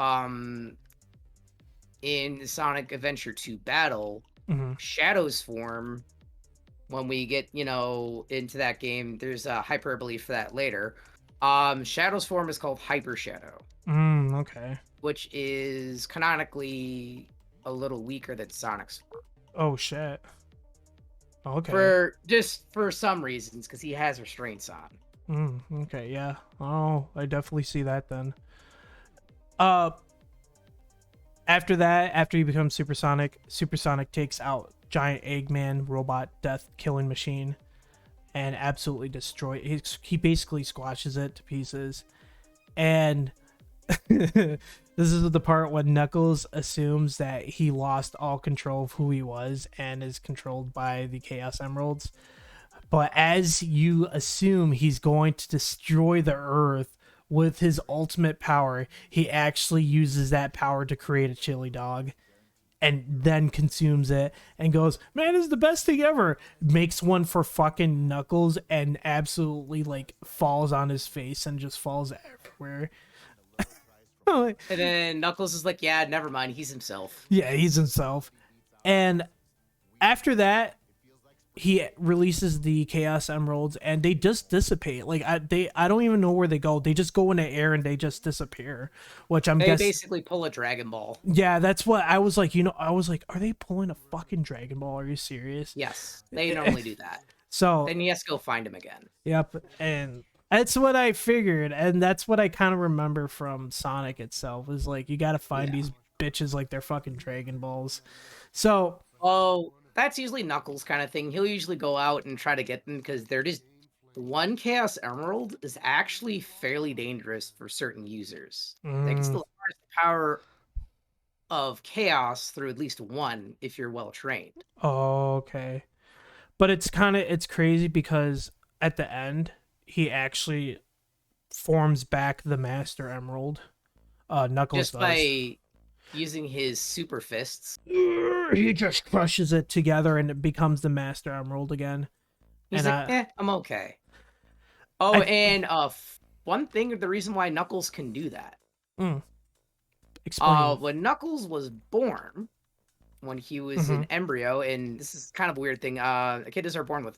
In Sonic Adventure 2 Battle, Hmm. Shadow's form, when we get, into that game, there's a hyperbole for that later. Shadow's form is called Hyper Shadow, Okay. which is canonically a little weaker than Sonic's form. Oh shit. Okay. For some reasons, because he has restraints on. Okay. Yeah. Oh, I definitely see that then. Uh, After that, after he becomes Supersonic, Supersonic takes out giant Eggman robot death killing machine and absolutely he basically squashes it to pieces. And this is the part when Knuckles assumes that he lost all control of who he was and is controlled by the Chaos Emeralds. But as you assume he's going to destroy the Earth with his ultimate power, he actually uses that power to create a chili dog and then consumes it and goes, man, this is the best thing ever. Makes one for fucking Knuckles and absolutely like falls on his face and just falls everywhere. And then Knuckles is like, yeah, never mind, he's himself. Yeah, he's himself. And after that, he releases the Chaos Emeralds and they just dissipate. Like I don't even know where they go. They just go in the air and they just disappear. Which I'm They guessing. basically pull a Dragon Ball. Yeah, that's what I was like. I was like, are they pulling a fucking Dragon Ball? Are you serious? Yes, they normally do that. So Then he has to go find him again. yep, and that's what I figured, and that's what I kind of remember from Sonic itself. Is like you got to find these bitches like they're fucking Dragon Balls. So Oh, that's usually Knuckles kind of thing. He'll usually go out and try to get them because they're just one Chaos Emerald is actually fairly dangerous for certain users. They can still harness the power of chaos through at least one if you're well trained. okay, but it's crazy because at the end he actually forms back the Master Emerald. Knuckles Just does. by using his super fists. He just crushes it together and it becomes the Master Emerald again. He's And like, I'm okay. Oh, and one thing, the reason why Knuckles can do that. Explain. When Knuckles was born, when he was an embryo, and this is kind of a weird thing. Kids are born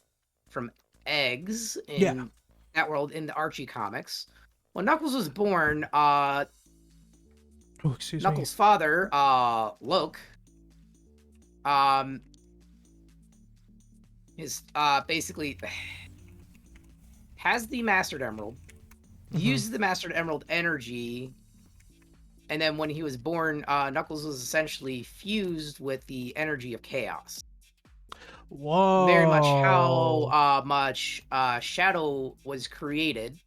from eggs in that world in the Archie comics. When Knuckles was born, Knuckles' father, Loke, is basically has the Mastered Emerald, uses the Mastered Emerald energy, and then when he was born, Knuckles was essentially fused with the energy of chaos. Whoa! Very much how much Shadow was created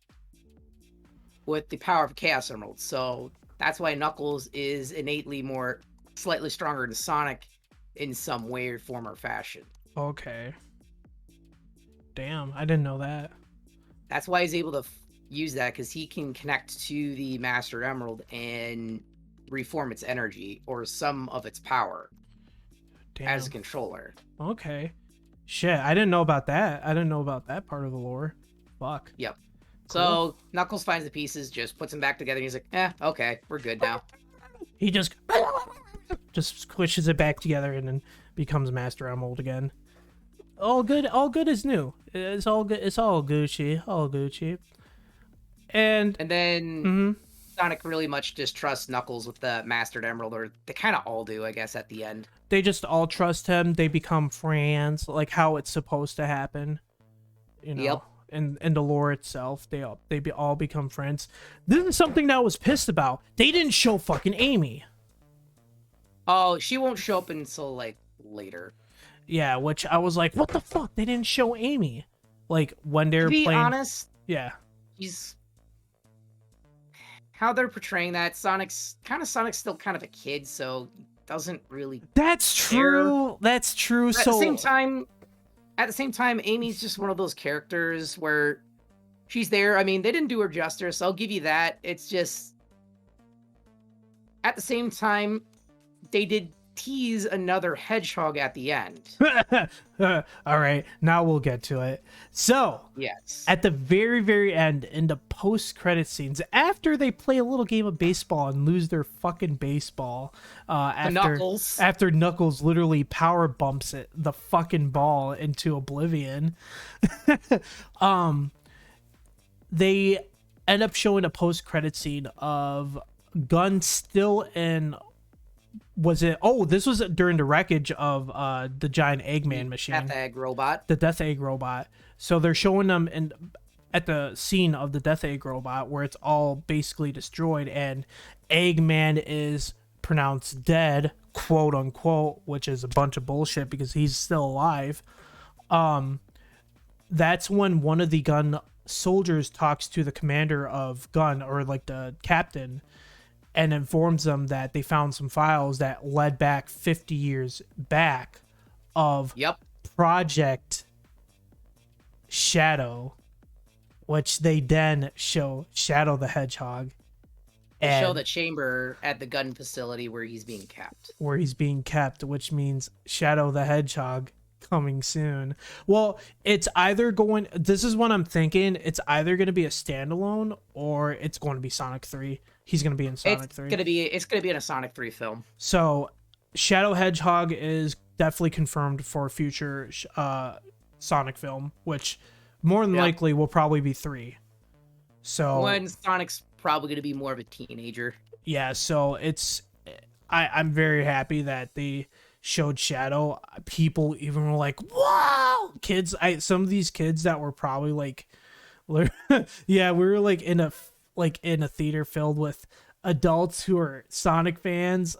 with the power of Chaos Emerald. So that's why Knuckles is innately slightly stronger than Sonic in some way, form, or fashion. Okay. Damn, I didn't know that. That's why he's able to use that, because he can connect to the Master Emerald and reform its energy or some of its power as a controller. Okay. Shit, I didn't know about that. I didn't know about that part of the lore. Fuck. Yep. Cool. So Knuckles finds the pieces, just puts them back together, and he's like, okay, we're good now. He just squishes it back together and then becomes Master Emerald again. All good is new. It's all good. It's all Gucci. All Gucci. And then Sonic really much just trusts Knuckles with the Mastered Emerald, or they kind of all do, I guess, at the end. They just all trust him. They become friends, like how it's supposed to happen. You know, Yep. in the lore itself, they all become friends. This is something that I was pissed about. They didn't show fucking Amy. Oh, she won't show up until like later. Yeah, which I was like, what the fuck? They didn't show Amy. Like when they're To be playing. honest, Yeah. she's how they're portraying that, Sonic's still kind of a kid, so doesn't really That's care. true. That's true. But at the same time, Amy's just one of those characters where she's there. I mean, they didn't do her justice. I'll give you that. It's just at the same time, they did tease another hedgehog at the end. All right, now we'll get to it. So, Yes. at the very, very end, in the post-credit scenes, after they play a little game of baseball and lose their fucking baseball, after Knuckles literally power bumps the fucking ball into oblivion, they end up showing a post-credit scene of Gun still in. Was it? Oh, this was during the wreckage of the giant Eggman machine. Death Egg robot. The Death Egg robot. So they're showing them at the scene of the Death Egg robot where it's all basically destroyed, and Eggman is pronounced dead, quote unquote, which is a bunch of bullshit because he's still alive. That's when one of the Gun soldiers talks to the commander of Gun, or like the captain, and informs them that they found some files that led back 50 years back of Project Shadow, which they then show Shadow the Hedgehog. They show the chamber at the Gun facility where he's being kept. Which means Shadow the Hedgehog coming soon. Well, it's either going... This is what I'm thinking. It's either going to be a standalone or it's going to be Sonic 3. He's going to be in Sonic 3. It's going to be in a Sonic 3 film. So, Shadow Hedgehog is definitely confirmed for a future Sonic film, which more than likely will probably be 3. So when Sonic's probably going to be more of a teenager. Yeah, so I'm very happy that they showed Shadow. People even were like, "Wow!" Kids, some of these kids that were probably like, yeah, we were like in a theater filled with adults who are Sonic fans,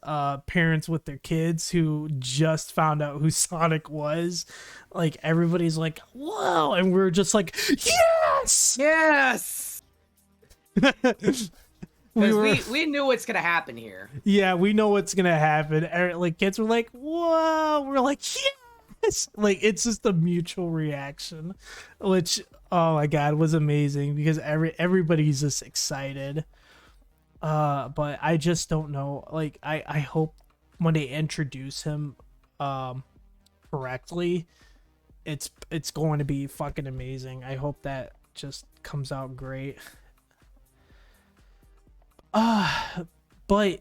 parents with their kids who just found out who Sonic was. Like, everybody's like, "Whoa!" And we're just like, "Yes, yes." we knew what's gonna happen here. Yeah, we know what's gonna happen. Like, kids were like, "Whoa!" We're like, "Yes!" Like, it's just a mutual reaction, which, oh my god, was amazing because everybody's just excited. But I just don't know. Like, I hope when they introduce him, correctly, it's going to be fucking amazing. I hope that just comes out great. But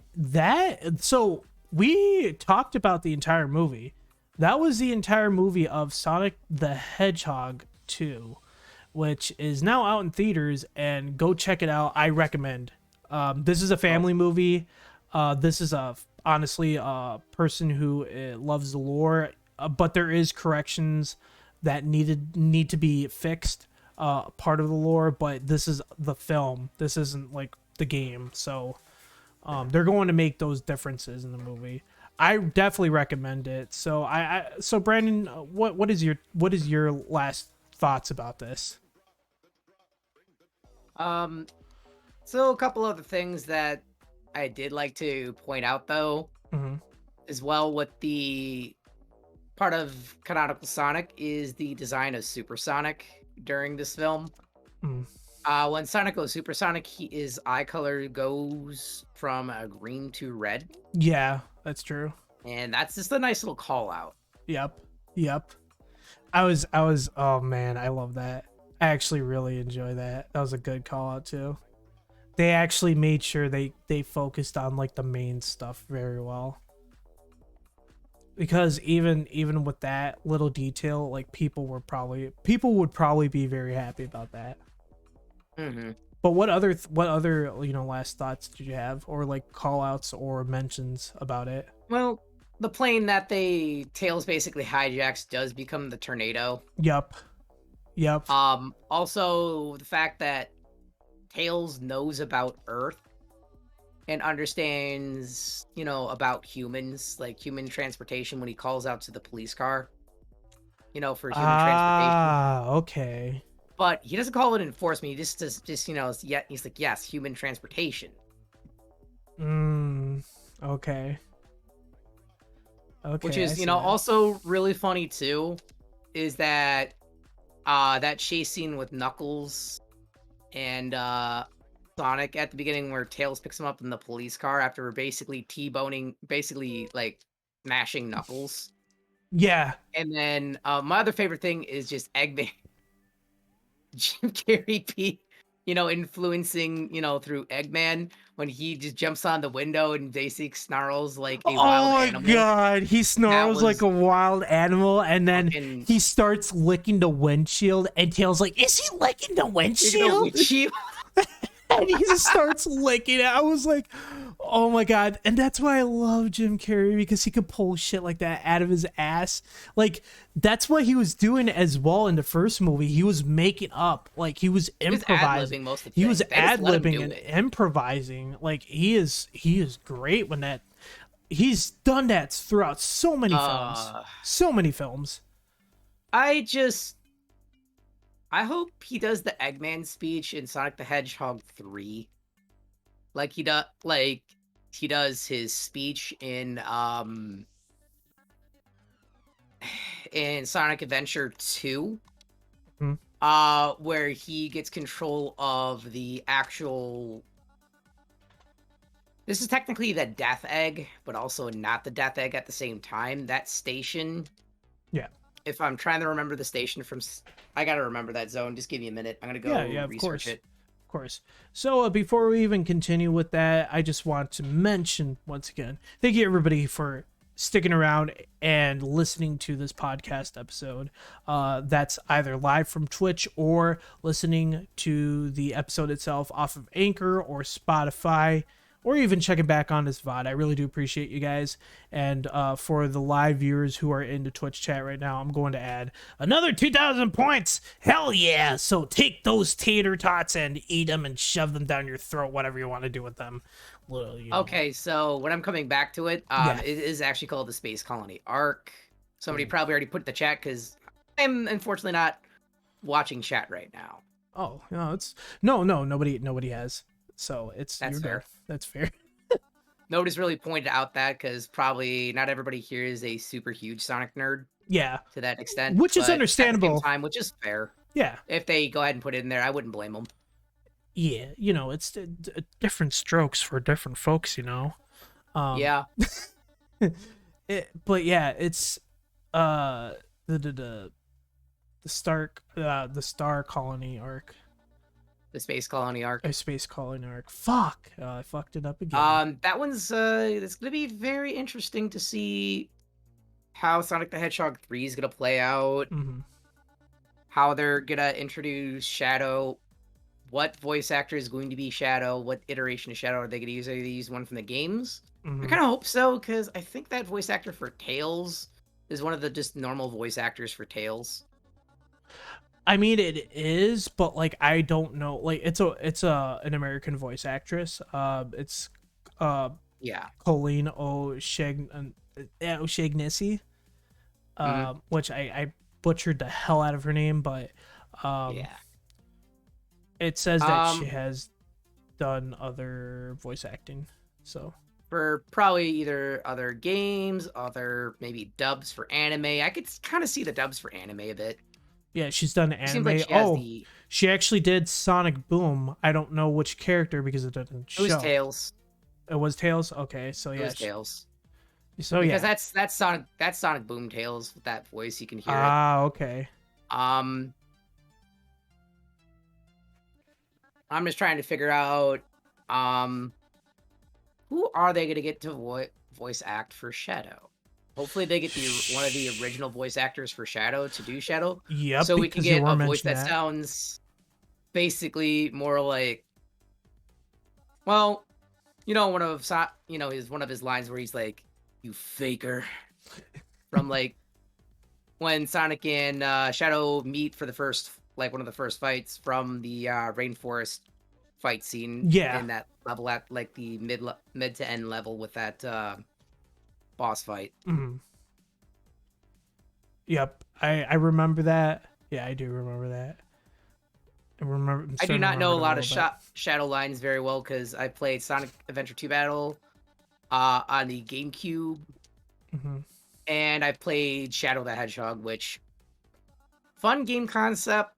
so we talked about the entire movie. That was the entire movie of Sonic the Hedgehog 2, which is now out in theaters, and go check it out. I recommend. This is a family movie. This is honestly a person who loves the lore, but there is corrections that need to be fixed, part of the lore, but this is the film. This isn't like the game, so they're going to make those differences in the movie. I definitely recommend it. So so Brandon, what is your last thoughts about this? So a couple other things that I did like to point out, though, as well, with the part of canonical Sonic is the design of Super Sonic during this film. When Sonic goes Supersonic, his eye color goes from green to red. Yeah, that's true. And that's just a nice little call out. Yep. I was oh man, I love that. I actually really enjoy that. That was a good call out too. They actually made sure they focused on like the main stuff very well. Because even with that little detail, like people would probably be very happy about that. But what other last thoughts did you have, or like call outs or mentions about it? Well, the plane that Tails basically hijacks does become the tornado. Yep. Also the fact that Tails knows about Earth and understands, about humans, like human transportation, when he calls out to the police car, for human transportation. Okay. But he doesn't call it enforcement. He just he's like, yes, human transportation. Okay. Which Okay, I is, see that. also really funny too, is that that chase scene with Knuckles and Sonic at the beginning where Tails picks him up in the police car after basically T-boning, basically like mashing Knuckles. Yeah. And then my other favorite thing is just Eggman, Jim Carrey, influencing, through Eggman when he just jumps on the window and basically snarls like a wild Oh my animal. god, he That snarls like was a wild animal, and then fucking he starts licking the windshield, and Tails like, is he licking the windshield? windshield. And he just starts licking it. I was like, oh my god. And that's why I love Jim Carrey, because he could pull shit like that out of his ass. Like, that's what he was doing as well in the first movie. He was making up, like, he was improvising. Ad-libbing most of the He was things. They just let him ad-libbing do and it. improvising. Like, he is great when that. He's done that throughout so many films. So many films. I hope he does the Eggman speech in Sonic the Hedgehog 3. Like he does his speech in Sonic Adventure 2. Hmm. Where he gets control of the actual. This is technically the Death Egg, but also not the Death Egg at the same time. That station. Yeah. If I'm trying to remember the station from, I gotta remember that zone. Just give me a minute. I'm gonna go Of research course. it. Of course. So before we even continue with that, I just want to mention once again, thank you everybody for sticking around and listening to this podcast episode. That's either live from Twitch or listening to the episode itself off of Anchor or Spotify, or even checking back on this VOD. I really do appreciate you guys. And for the live viewers who are in the Twitch chat right now, I'm going to add another 2,000 points. Hell yeah. So take those tater tots and eat them and shove them down your throat, whatever you want to do with them. Little, Okay, so when I'm coming back to it, Yeah. it is actually called the Space Colony Arc. Somebody probably already put in the chat because I'm unfortunately not watching chat right now. Oh, no, it's nobody has. So That's you're fair. good. That's fair. Nobody's really pointed out that because probably not everybody here is a super huge Sonic nerd Yeah. to that extent. Which is but understandable. At the same time, which is fair. Yeah. If they go ahead and put it in there, I wouldn't blame them. Yeah, it's different strokes for different folks, Yeah. But yeah, it's the Star Colony arc. The Space Colony Arc. A Space Colony arc. Fuck, I fucked it up again. That one's it's gonna be very interesting to see how Sonic the Hedgehog 3 is gonna play out. Mm-hmm. How they're gonna introduce Shadow. What voice actor is going to be Shadow? What iteration of Shadow are they gonna use? Are they gonna use one from the games? Mm-hmm. I kind of hope so, because I think that voice actor for Tails is one of the just normal voice actors for Tails. I mean, it is, but like I don't know. Like it's an American voice actress. It's Yeah. Colleen O'Shaughnessy. Which I butchered the hell out of her name, but Yeah. it says that she has done other voice acting. So For probably either other games, other maybe dubs for anime. I could kind of see the dubs for anime a bit. yeah, she's done It anime. seems like she has She actually did Sonic Boom. I don't know which character because it didn't show. It was Tails. It was Tails. Okay, so It yeah. was Tails. So Because yeah. that's Sonic Boom Tails with that voice. You can hear it. Okay. I'm just trying to figure out who are they gonna get to voice act for Shadow? Hopefully they get one of the original voice actors for Shadow to do Shadow. Yep. So we can because you get were a voice that mentioning sounds basically more like, well, one of his lines where he's like, "You faker," from like when Sonic and Shadow meet for the first, like one of the first fights from the rainforest fight scene. Yeah. In that level at like the mid to end level with that boss fight. Mhm. Yep. I remember that. Yeah, I do remember that. I do not know a lot of Shadow lines very well because I played Sonic Adventure 2 Battle on the GameCube, and I played Shadow the Hedgehog, which fun game concept.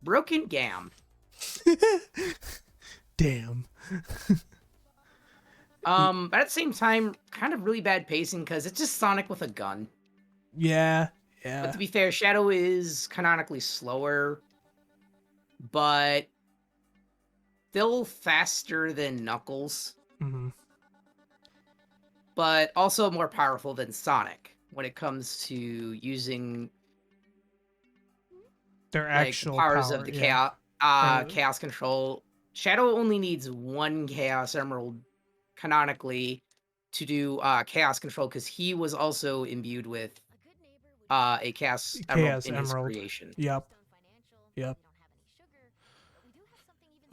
Broken Gam. Damn. But at the same time, kind of really bad pacing because it's just Sonic with a gun. Yeah. But to be fair, Shadow is canonically slower, but still faster than Knuckles. But also more powerful than Sonic when it comes to using their actual powers power, of the chaos control. Shadow only needs one Chaos Emerald canonically to do chaos control because he was also imbued with a Chaos Emerald in his creation. Yep.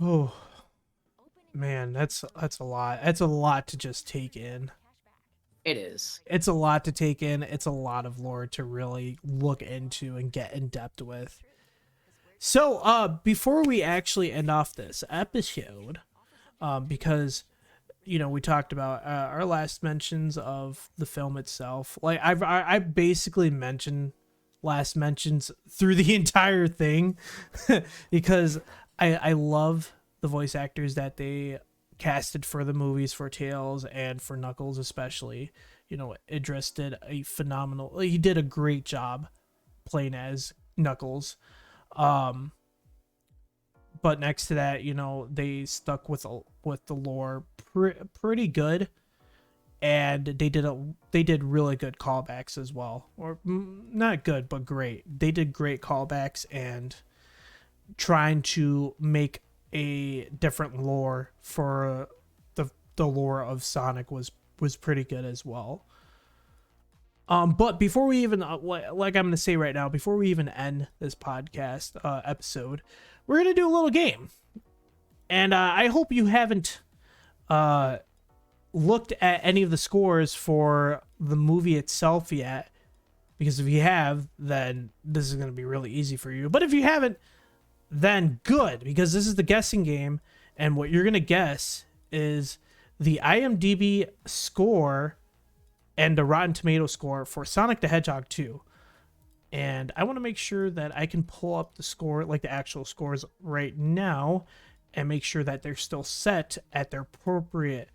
Oh man, that's a lot. That's a lot to just take in. It is. It's a lot to take in. It's a lot of lore to really look into and get in depth with. So, before we actually end off this episode, because we talked about our last mentions of the film itself. Like I basically mentioned last mentions through the entire thing because I love the voice actors that they casted for the movies, for Tails and for Knuckles especially. Idris did he did a great job playing as Knuckles. But next to that, they stuck with the lore pretty good, and they did really good callbacks as well, or not good but great. They did great callbacks, and trying to make a different lore for the lore of Sonic was pretty good as well. But before we even, like I'm going to say right now, before we even end this podcast episode, we're going to do a little game. And I hope you haven't looked at any of the scores for the movie itself yet, because if you have, then this is going to be really easy for you. But if you haven't, then good, because this is the guessing game, and what you're going to guess is the IMDb score and the Rotten Tomato score for Sonic the Hedgehog 2. And I want to make sure that I can pull up the score, like the actual scores right now, and make sure that they're still set at their appropriate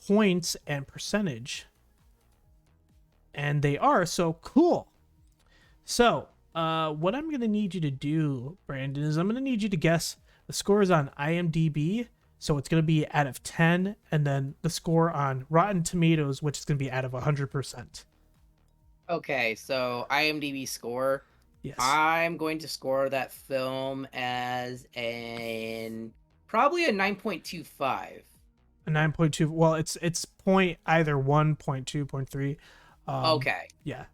points and percentage. And they are, so cool. So, what I'm going to need you to do, Brandon, is I'm going to need you to guess the scores on IMDb. So it's going to be out of 10, and then the score on Rotten Tomatoes, which is going to be out of 100%. Okay, so IMDb score. Yes. I'm going to score that film as probably a 9.25. A 9.2. Well, it's point either 1.2, 0.3. Okay. Yeah.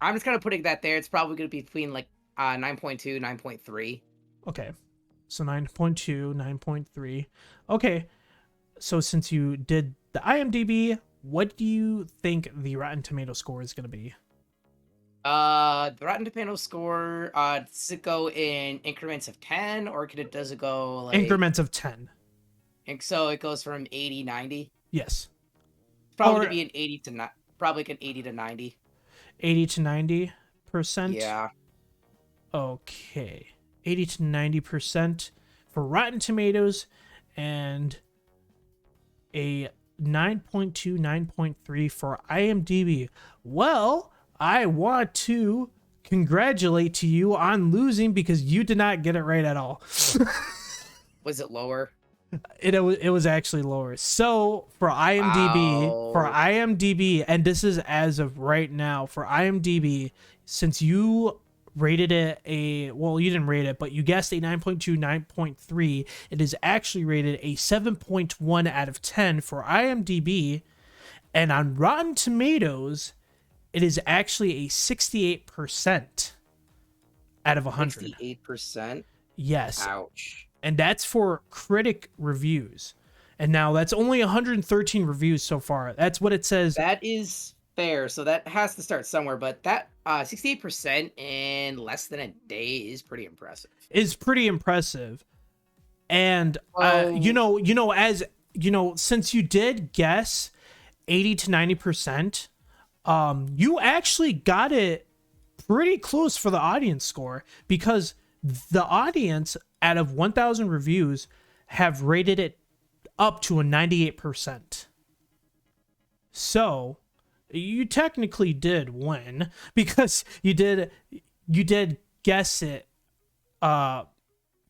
I'm just kind of putting that there. It's probably going to be between 9.2, 9.3. Okay. So 9.2, 9.3. Okay. So since you did the IMDb, what do you think the Rotten Tomato score is going to be? The Rotten Tomato score, does it go in increments of 10, or does it go increments of 10? So it goes from 80, 90? Yes. Probably going to be an 80 to probably an 80 to 90. 80 to 90%? Yeah. Okay. 80 to 90% for Rotten Tomatoes, and a 9.2, 9.3 for IMDb. Well, I want to congratulate to you on losing, because you did not get it right at all. Was it lower? It was actually lower. So for IMDb, and this is as of right now, for IMDb, since you rated it you didn't rate it, but you guessed a 9.2, 9.3, it is actually rated a 7.1 out of 10 for IMDb, and on Rotten Tomatoes, it is actually a 68% out of 100. 68%? Yes. Ouch. And that's for critic reviews. And now that's only 113 reviews so far. That's what it says. That is fair. So that has to start somewhere, but that 68% in less than a day is pretty impressive. Is pretty impressive. And Well, as you know, since you did guess 80 to 90%, you actually got it pretty close for the audience score, because the audience out of 1,000 reviews have rated it up to a 98%. So you technically did win, because you did guess it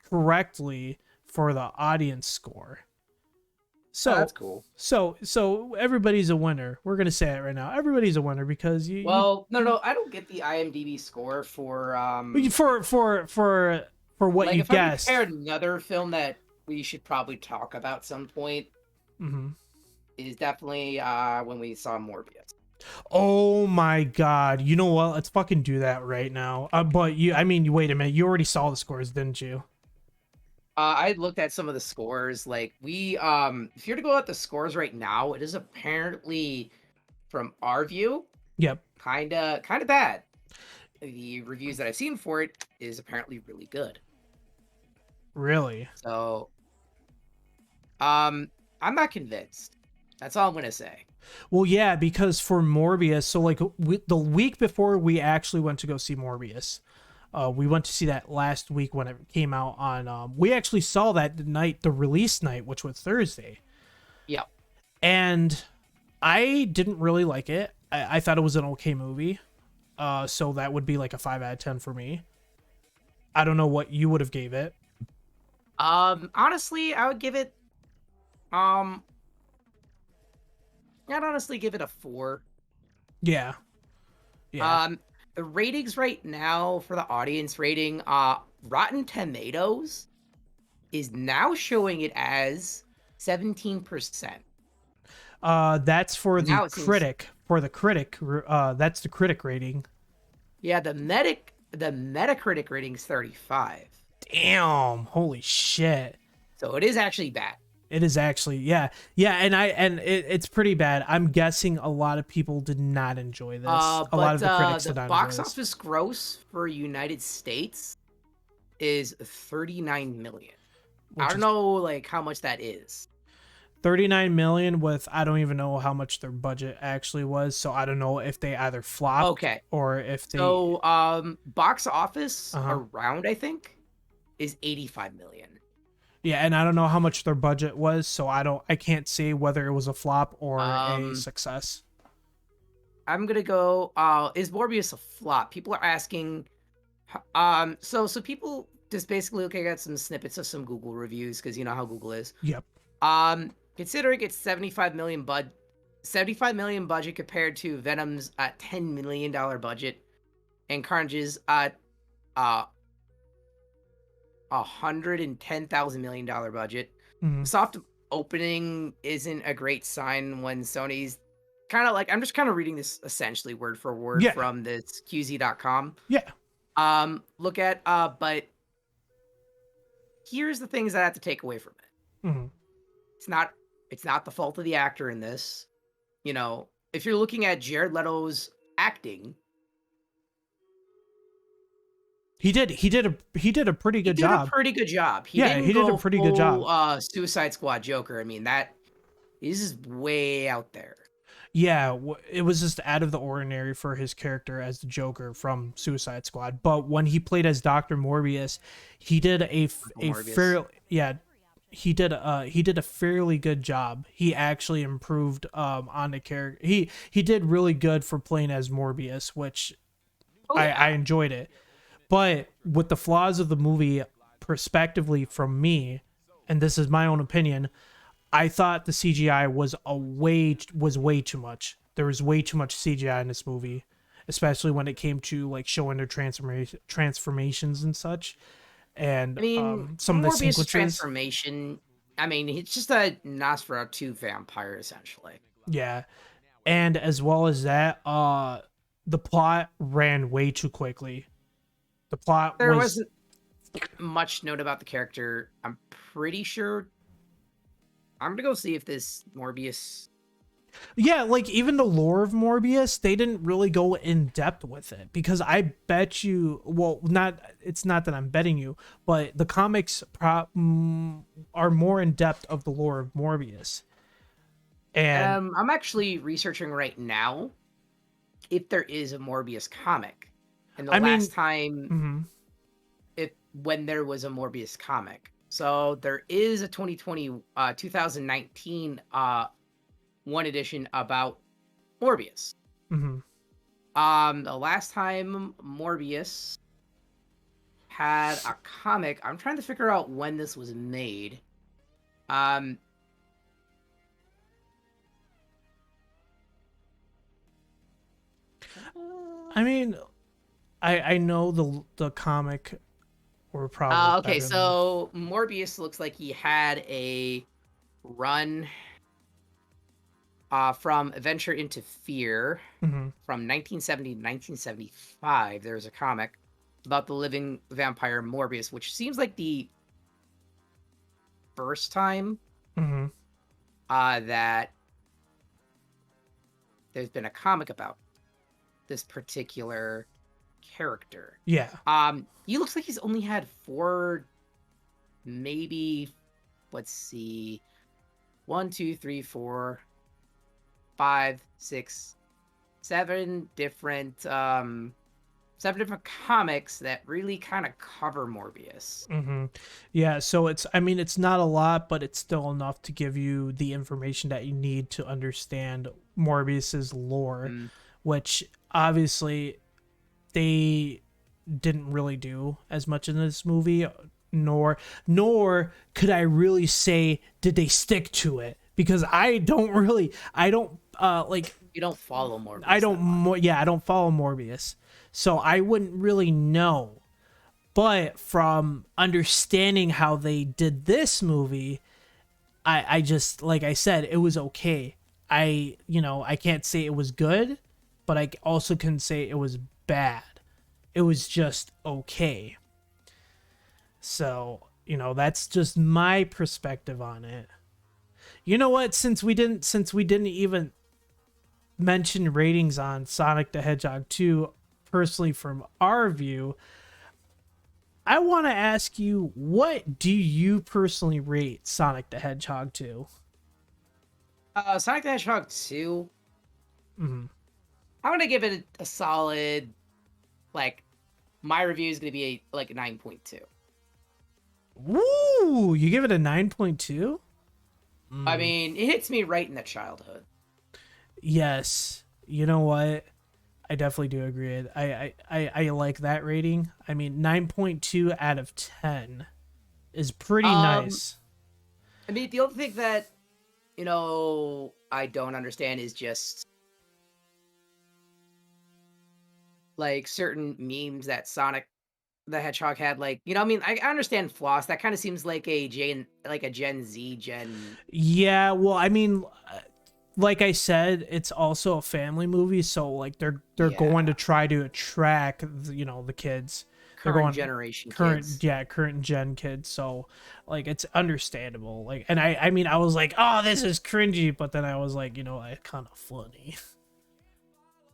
correctly for the audience score. So that's cool. So everybody's a winner. We're gonna say it right now. Everybody's a winner, because Well, no, I don't get the IMDb score for for what like you if I guessed. compare another film that we should probably talk about some point Mhm. is definitely when we saw Morbius. Oh my god! You know what? Let's fucking do that right now. But wait a minute. You already saw the scores, didn't you? I looked at some of the scores. Like if you're to go at the scores right now, it is apparently, from our view, Yep. kinda bad. The reviews that I've seen for it is apparently really good. Really? So, I'm not convinced. That's all I'm gonna say. Well, yeah, because for Morbius, so like the week before we actually went to go see Morbius, we went to see that last week when it came out on. We actually saw that the release night, which was Thursday, Yeah. and I didn't really like it. I thought it was an okay movie, so that would be like a 5 out of 10 for me. I don't know what you would have gave it. Honestly, I would give it. I'd honestly give it a 4. Yeah, yeah. The ratings right now for the audience rating, Rotten Tomatoes is now showing it as 17%. That's for the Now it seems, critic. For the critic, that's the critic rating. yeah, the Metacritic rating is 35. Damn! Holy shit! So it is actually bad. It is actually, yeah, and it's pretty bad. I'm guessing a lot of people did not enjoy this. A lot of the critics the did not box enjoy this. office gross for United States is 39 million. I don't know like how much that is. 39 million with, I don't even know how much their budget actually was, so I don't know if they either flopped Okay. or if they. So box office around, I think, is 85 million. Yeah, and I don't know how much their budget was, so I can't say whether it was a flop or a success. I'm gonna go. Is Morbius a flop? People are asking. So people just basically looking at some snippets of some Google reviews, because you know how Google is. Yep. Considering it's 75 million budget compared to Venom's $10 million budget, and Carnage's $110,000 million budget. Mhm. Soft opening isn't a great sign when Sony's kind of like, I'm just kind of reading this essentially word for word from this QZ.com. Yeah. Look at but here's the things that I have to take away from it. Mm-hmm. It's not the fault of the actor in this. You know, if you're looking at Jared Leto's acting, He did a pretty good job. He did a pretty good job. He did a pretty good job. Suicide Squad Joker. I mean, that is way out there. Yeah, it was just out of the ordinary for his character as the Joker from Suicide Squad. But when he played as Dr. Morbius, he did he did a fairly good job. He actually improved on the character. He did really good for playing as Morbius, which I enjoyed it. But with the flaws of the movie, prospectively from me, and this is my own opinion, I thought the CGI was way too much. There was way too much CGI in this movie, especially when it came to like showing their transformations and such. And I mean, some of the Morbius' sequences. transformation. I mean, it's just a Nosferatu vampire essentially. Yeah, and as well as that, the plot ran way too quickly. The plot there wasn't much note about the character. I'm pretty sure. I'm gonna go see if this Morbius Yeah, like even the lore of Morbius, they didn't really go in depth with it because I bet you, well, not it's not that I'm betting you, but the comics are more in depth of the lore of Morbius. And I'm actually researching right now if there is a Morbius comic. And the I mean, last time mhm, when there was a Morbius comic. So there is a 2019 one edition about Morbius. mhm. The last time Morbius had a comic, I'm trying to figure out when this was made. Um, I mean, I know the comic were probably okay, better than. so Morbius looks like he had a run from Adventure into Fear Mhm, from 1970 to 1975. There's a comic about the living vampire Morbius, which seems like the first time mhm. that there's been a comic about this particular character. Yeah. He looks like he's only had 4, maybe, let's see, 1, 2, 3, 4, 5, 6, 7 different 7 different comics that really kind of cover Morbius. Yeah, so I mean, it's not a lot, but it's still enough to give you the information that you need to understand Morbius's lore, Mm. which obviously they didn't really do as much in this movie, nor could I really say did they stick to it, because I don't like You don't follow Morbius. I don't I don't follow Morbius. So I wouldn't really know. But from understanding how they did this movie, I just, like I said, it was okay. I can't say it was good, but I also couldn't say it was bad. It was just okay. So, that's just my perspective on it. You know what? Since we didn't even mention ratings on Sonic the Hedgehog 2, personally from our view, I want to ask you, what do you personally rate Sonic the Hedgehog 2? Sonic the Hedgehog 2. Mm-hmm. I'm gonna give it a solid, like, my review is gonna be a 9.2. Woo! You give it a 9.2? I mean, it hits me right in the childhood. Yes. You know what? I definitely do agree. I like that rating. I mean, 9.2 out of 10 is pretty nice. I mean, the only thing that, I don't understand is just, like, certain memes that Sonic the Hedgehog had. Like, I mean, I understand Floss. That kind of seems like a Gen Z, Yeah, well, I mean, like I said, it's also a family movie, so like they're going to try to attract the kids. They're current going generation current kids. current gen kids. So like it's understandable. Like, and I mean, I was like, oh, this is cringy, but then I was like, it's kind of funny.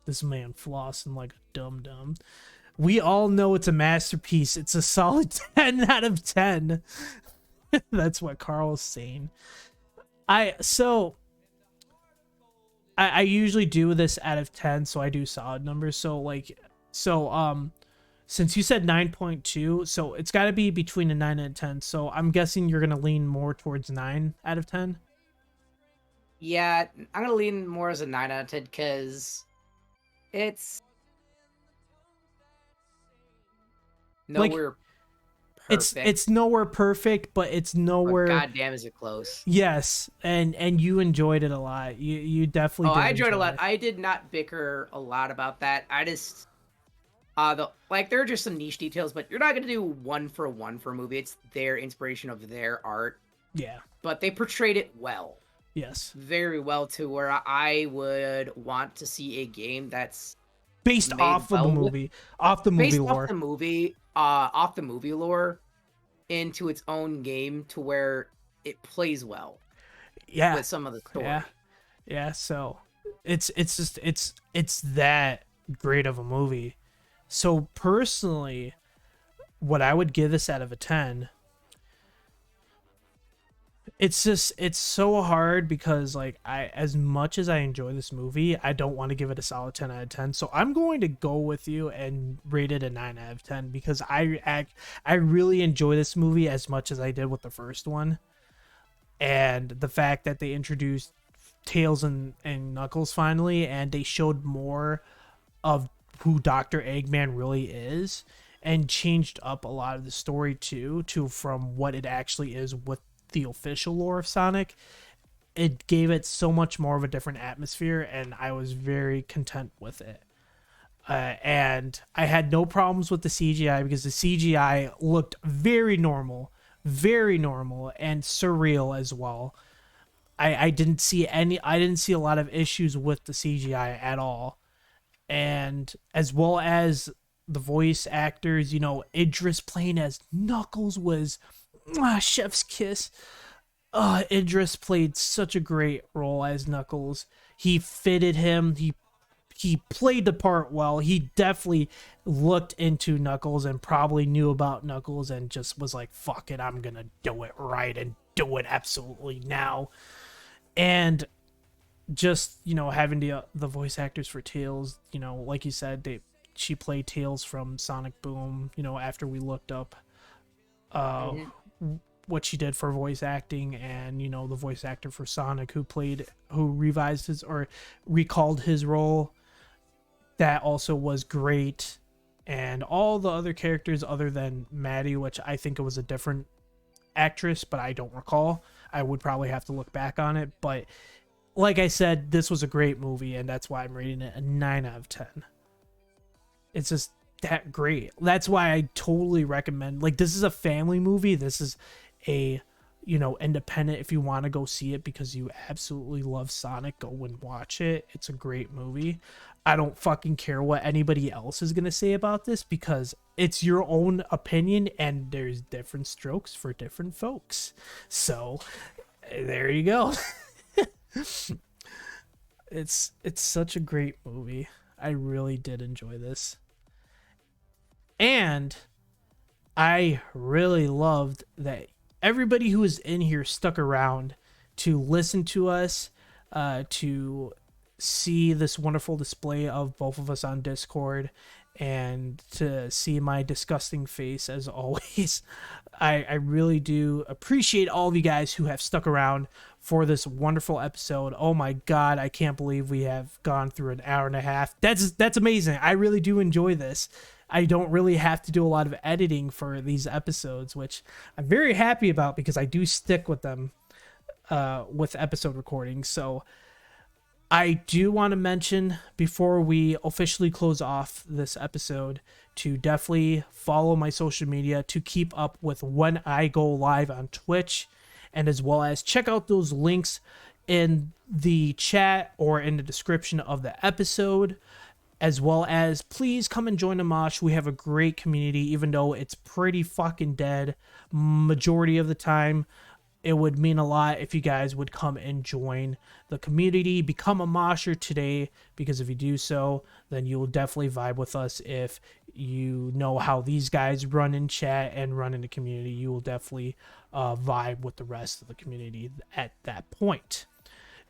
This man flossing like a dum dum. We all know it's a masterpiece. It's a solid 10 out of 10. That's what Carl's saying. I usually do this out of 10, so I do solid numbers. Since you said 9.2, so it's got to be between a 9 and a 10. So I'm guessing you're going to lean more towards 9 out of 10. Yeah, I'm gonna lean more as a 9 out of 10 because it's nowhere perfect. It's nowhere perfect, but it's nowhere. But goddamn, is it close? Yes, and you enjoyed it a lot. You definitely. Oh, did I enjoyed it a lot. it. I did not bicker a lot about that. I just there are just some niche details, but you're not gonna do one for a movie. It's their inspiration of their art. Yeah. But they portrayed it well. Yes. Very well, to where I would want to see a game that's based off of the movie, off the movie lore. Off the movie lore into its own game, to where it plays well. Yeah. With some of the story. Yeah. Yeah, so it's just it's that great of a movie. So personally, what I would give this out of a 10, it's so hard because like I as much as I enjoy this movie, I don't want to give it a solid 10 out of 10. So I'm going to go with you and rate it a 9 out of 10 because I really enjoy this movie as much as I did with the first one. And the fact that they introduced Tails and Knuckles finally, and they showed more of who Dr. Eggman really is and changed up a lot of the story too to from what it actually is with the official lore of Sonic. It gave it so much more of a different atmosphere, and I was very content with it. And I had no problems with the CGI because the CGI looked very normal, and surreal as well. I didn't see a lot of issues with the CGI at all. And as well as the voice actors, you know, Idris playing as Knuckles was chef's kiss. Idris played such a great role as Knuckles. He fitted him. He played the part well. He definitely looked into Knuckles and probably knew about Knuckles and just was like, fuck it, I'm gonna do it right and do it absolutely now. And just, you know, having the voice actors for Tails, you know, like you said, she played Tails from Sonic Boom, you know, after we looked up what she did for voice acting, and you know, the voice actor for Sonic who revised his or recalled his role, that also was great. And all the other characters other than Maddie, which I think it was a different actress, but I don't recall. I would probably have to look back on it, but like I said, this was a great movie, and that's why I'm rating it a 9 out of 10. It's just that great. That's why I totally recommend, like, this is a family movie. This is a, you know, independent. If you want to go see it because you absolutely love Sonic, go and watch it. It's a great movie. I don't fucking care what anybody else is going to say about this because it's your own opinion and there's different strokes for different folks. So there you go. It's such a great movie. I really did enjoy this. And I really loved that everybody who was in here stuck around to listen to us, to see this wonderful display of both of us on Discord, and to see my disgusting face as always. I really do appreciate all of you guys who have stuck around for this wonderful episode. Oh my god, I can't believe we have gone through an hour and a half. That's amazing. I really do enjoy this. I don't really have to do a lot of editing for these episodes, which I'm very happy about because I do stick with them with episode recordings. So I do want to mention before we officially close off this episode to definitely follow my social media to keep up with when I go live on Twitch, and as well as check out those links in the chat or in the description of the episode. As well as please come and join the mosh. We have a great community, even though it's pretty fucking dead majority of the time. It would mean a lot if you guys would come and join the community, become a mosher today, because if you do so, then you'll definitely vibe with us. If you know how these guys run in chat and run in the community, you will definitely vibe with the rest of the community at that point.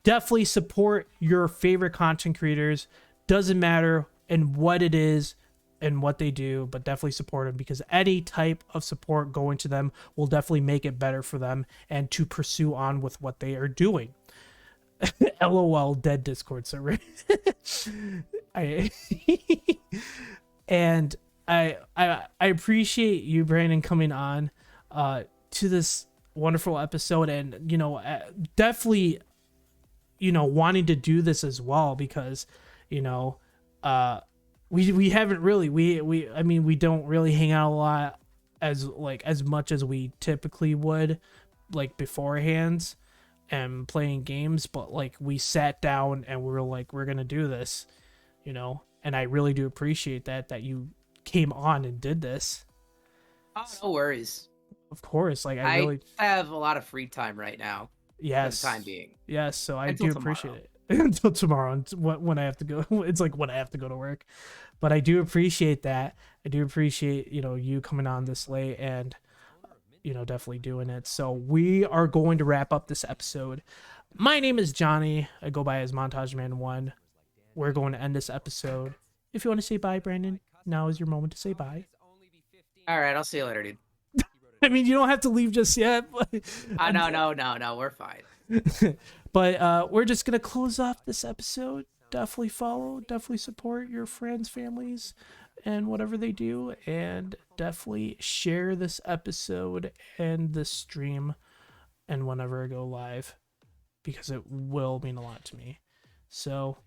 Definitely support your favorite content creators. Doesn't matter in what it is and what they do, but definitely support them because any type of support going to them will definitely make it better for them and to pursue on with what they are doing. LOL, dead Discord server. And I appreciate you, Brandon, coming on to this wonderful episode, and you know, definitely, you know, wanting to do this as well because, you know, we haven't really I mean, we don't really hang out a lot as much as we typically would, like beforehand and playing games, but like we sat down and we were like, we're gonna do this, you know, and I really do appreciate that you came on and did this. Oh, no worries. Of course, like I really have a lot of free time right now. yes For the time being. yes, so I Until do appreciate tomorrow. it. until tomorrow when I have to go. It's like when I have to go to work. But I do appreciate that. I do appreciate, you coming on this late and, definitely doing it. So we are going to wrap up this episode. My name is Johnny. I go by as Montage Man 1. We're going to end this episode. If you want to say bye, Brandon, now is your moment to say bye. All right, I'll see you later, dude. I mean, you don't have to leave just yet. But No, we're fine. But we're just going to close off this episode. Definitely follow, definitely support your friends, families, and whatever they do. And definitely share this episode and this stream and whenever I go live, because it will mean a lot to me. So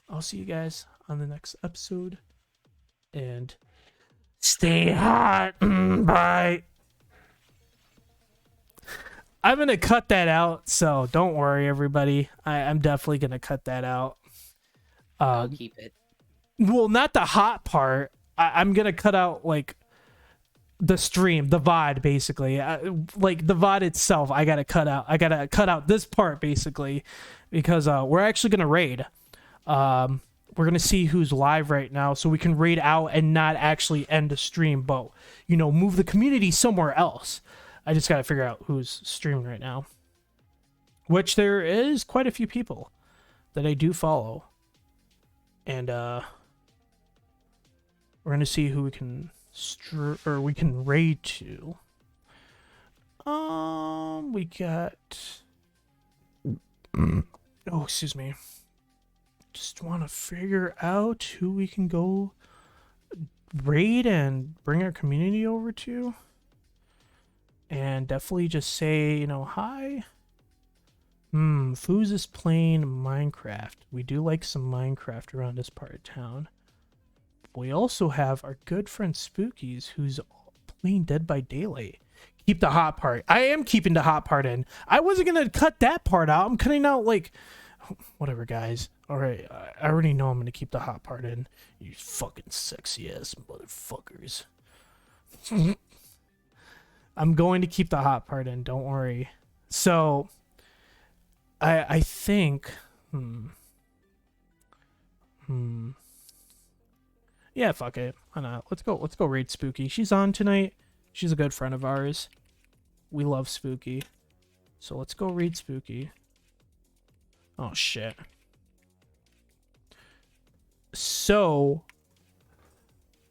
I'll see you guys on the next episode. And stay hot. Bye. I'm going to cut that out, so don't worry, everybody. I'm definitely going to cut that out. I'll keep it. Well, not the hot part. I'm going to cut out, like, the stream, the VOD, basically. Like, the VOD itself, I got to cut out. I got to cut out this part, basically, because we're actually going to raid. We're going to see who's live right now, so we can raid out and not actually end the stream, but, move the community somewhere else. I just got to figure out who's streaming right now. Which there is quite a few people that I do follow. And we're going to see who we can we can raid to. We got oh, excuse me. Just want to figure out who we can go raid and bring our community over to. And definitely just say, hi. Foos is playing Minecraft. We do like some Minecraft around this part of town. We also have our good friend Spookies, who's playing Dead by Daylight. Keep the hot part. I am keeping the hot part in. I wasn't going to cut that part out. I'm cutting out, like, whatever, guys. All right, I already know I'm going to keep the hot part in. You fucking sexy-ass motherfuckers. I'm going to keep the hot part in, don't worry. So, I think, yeah, fuck it. Why not? Let's go raid Spooky. She's on tonight. She's a good friend of ours. We love Spooky. So let's go raid Spooky. Oh, shit. So,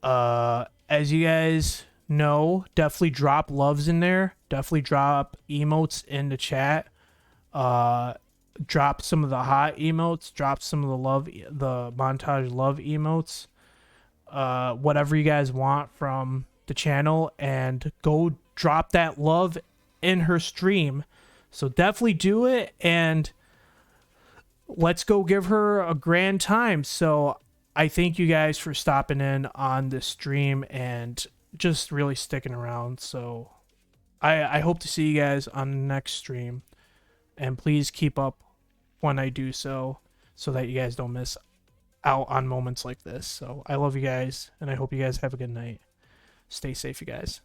as you guys know, definitely drop loves in there. Definitely drop emotes in the chat. Drop some of the hot emotes. Drop some of the montage love emotes. Whatever you guys want from the channel, and go drop that love in her stream. So definitely do it, and let's go give her a grand time. So I thank you guys for stopping in on this stream and just really sticking around. So I hope to see you guys on the next stream, and please keep up when I do so that you guys don't miss out on moments like this. So I love you guys, and I hope you guys have a good night. Stay safe, you guys.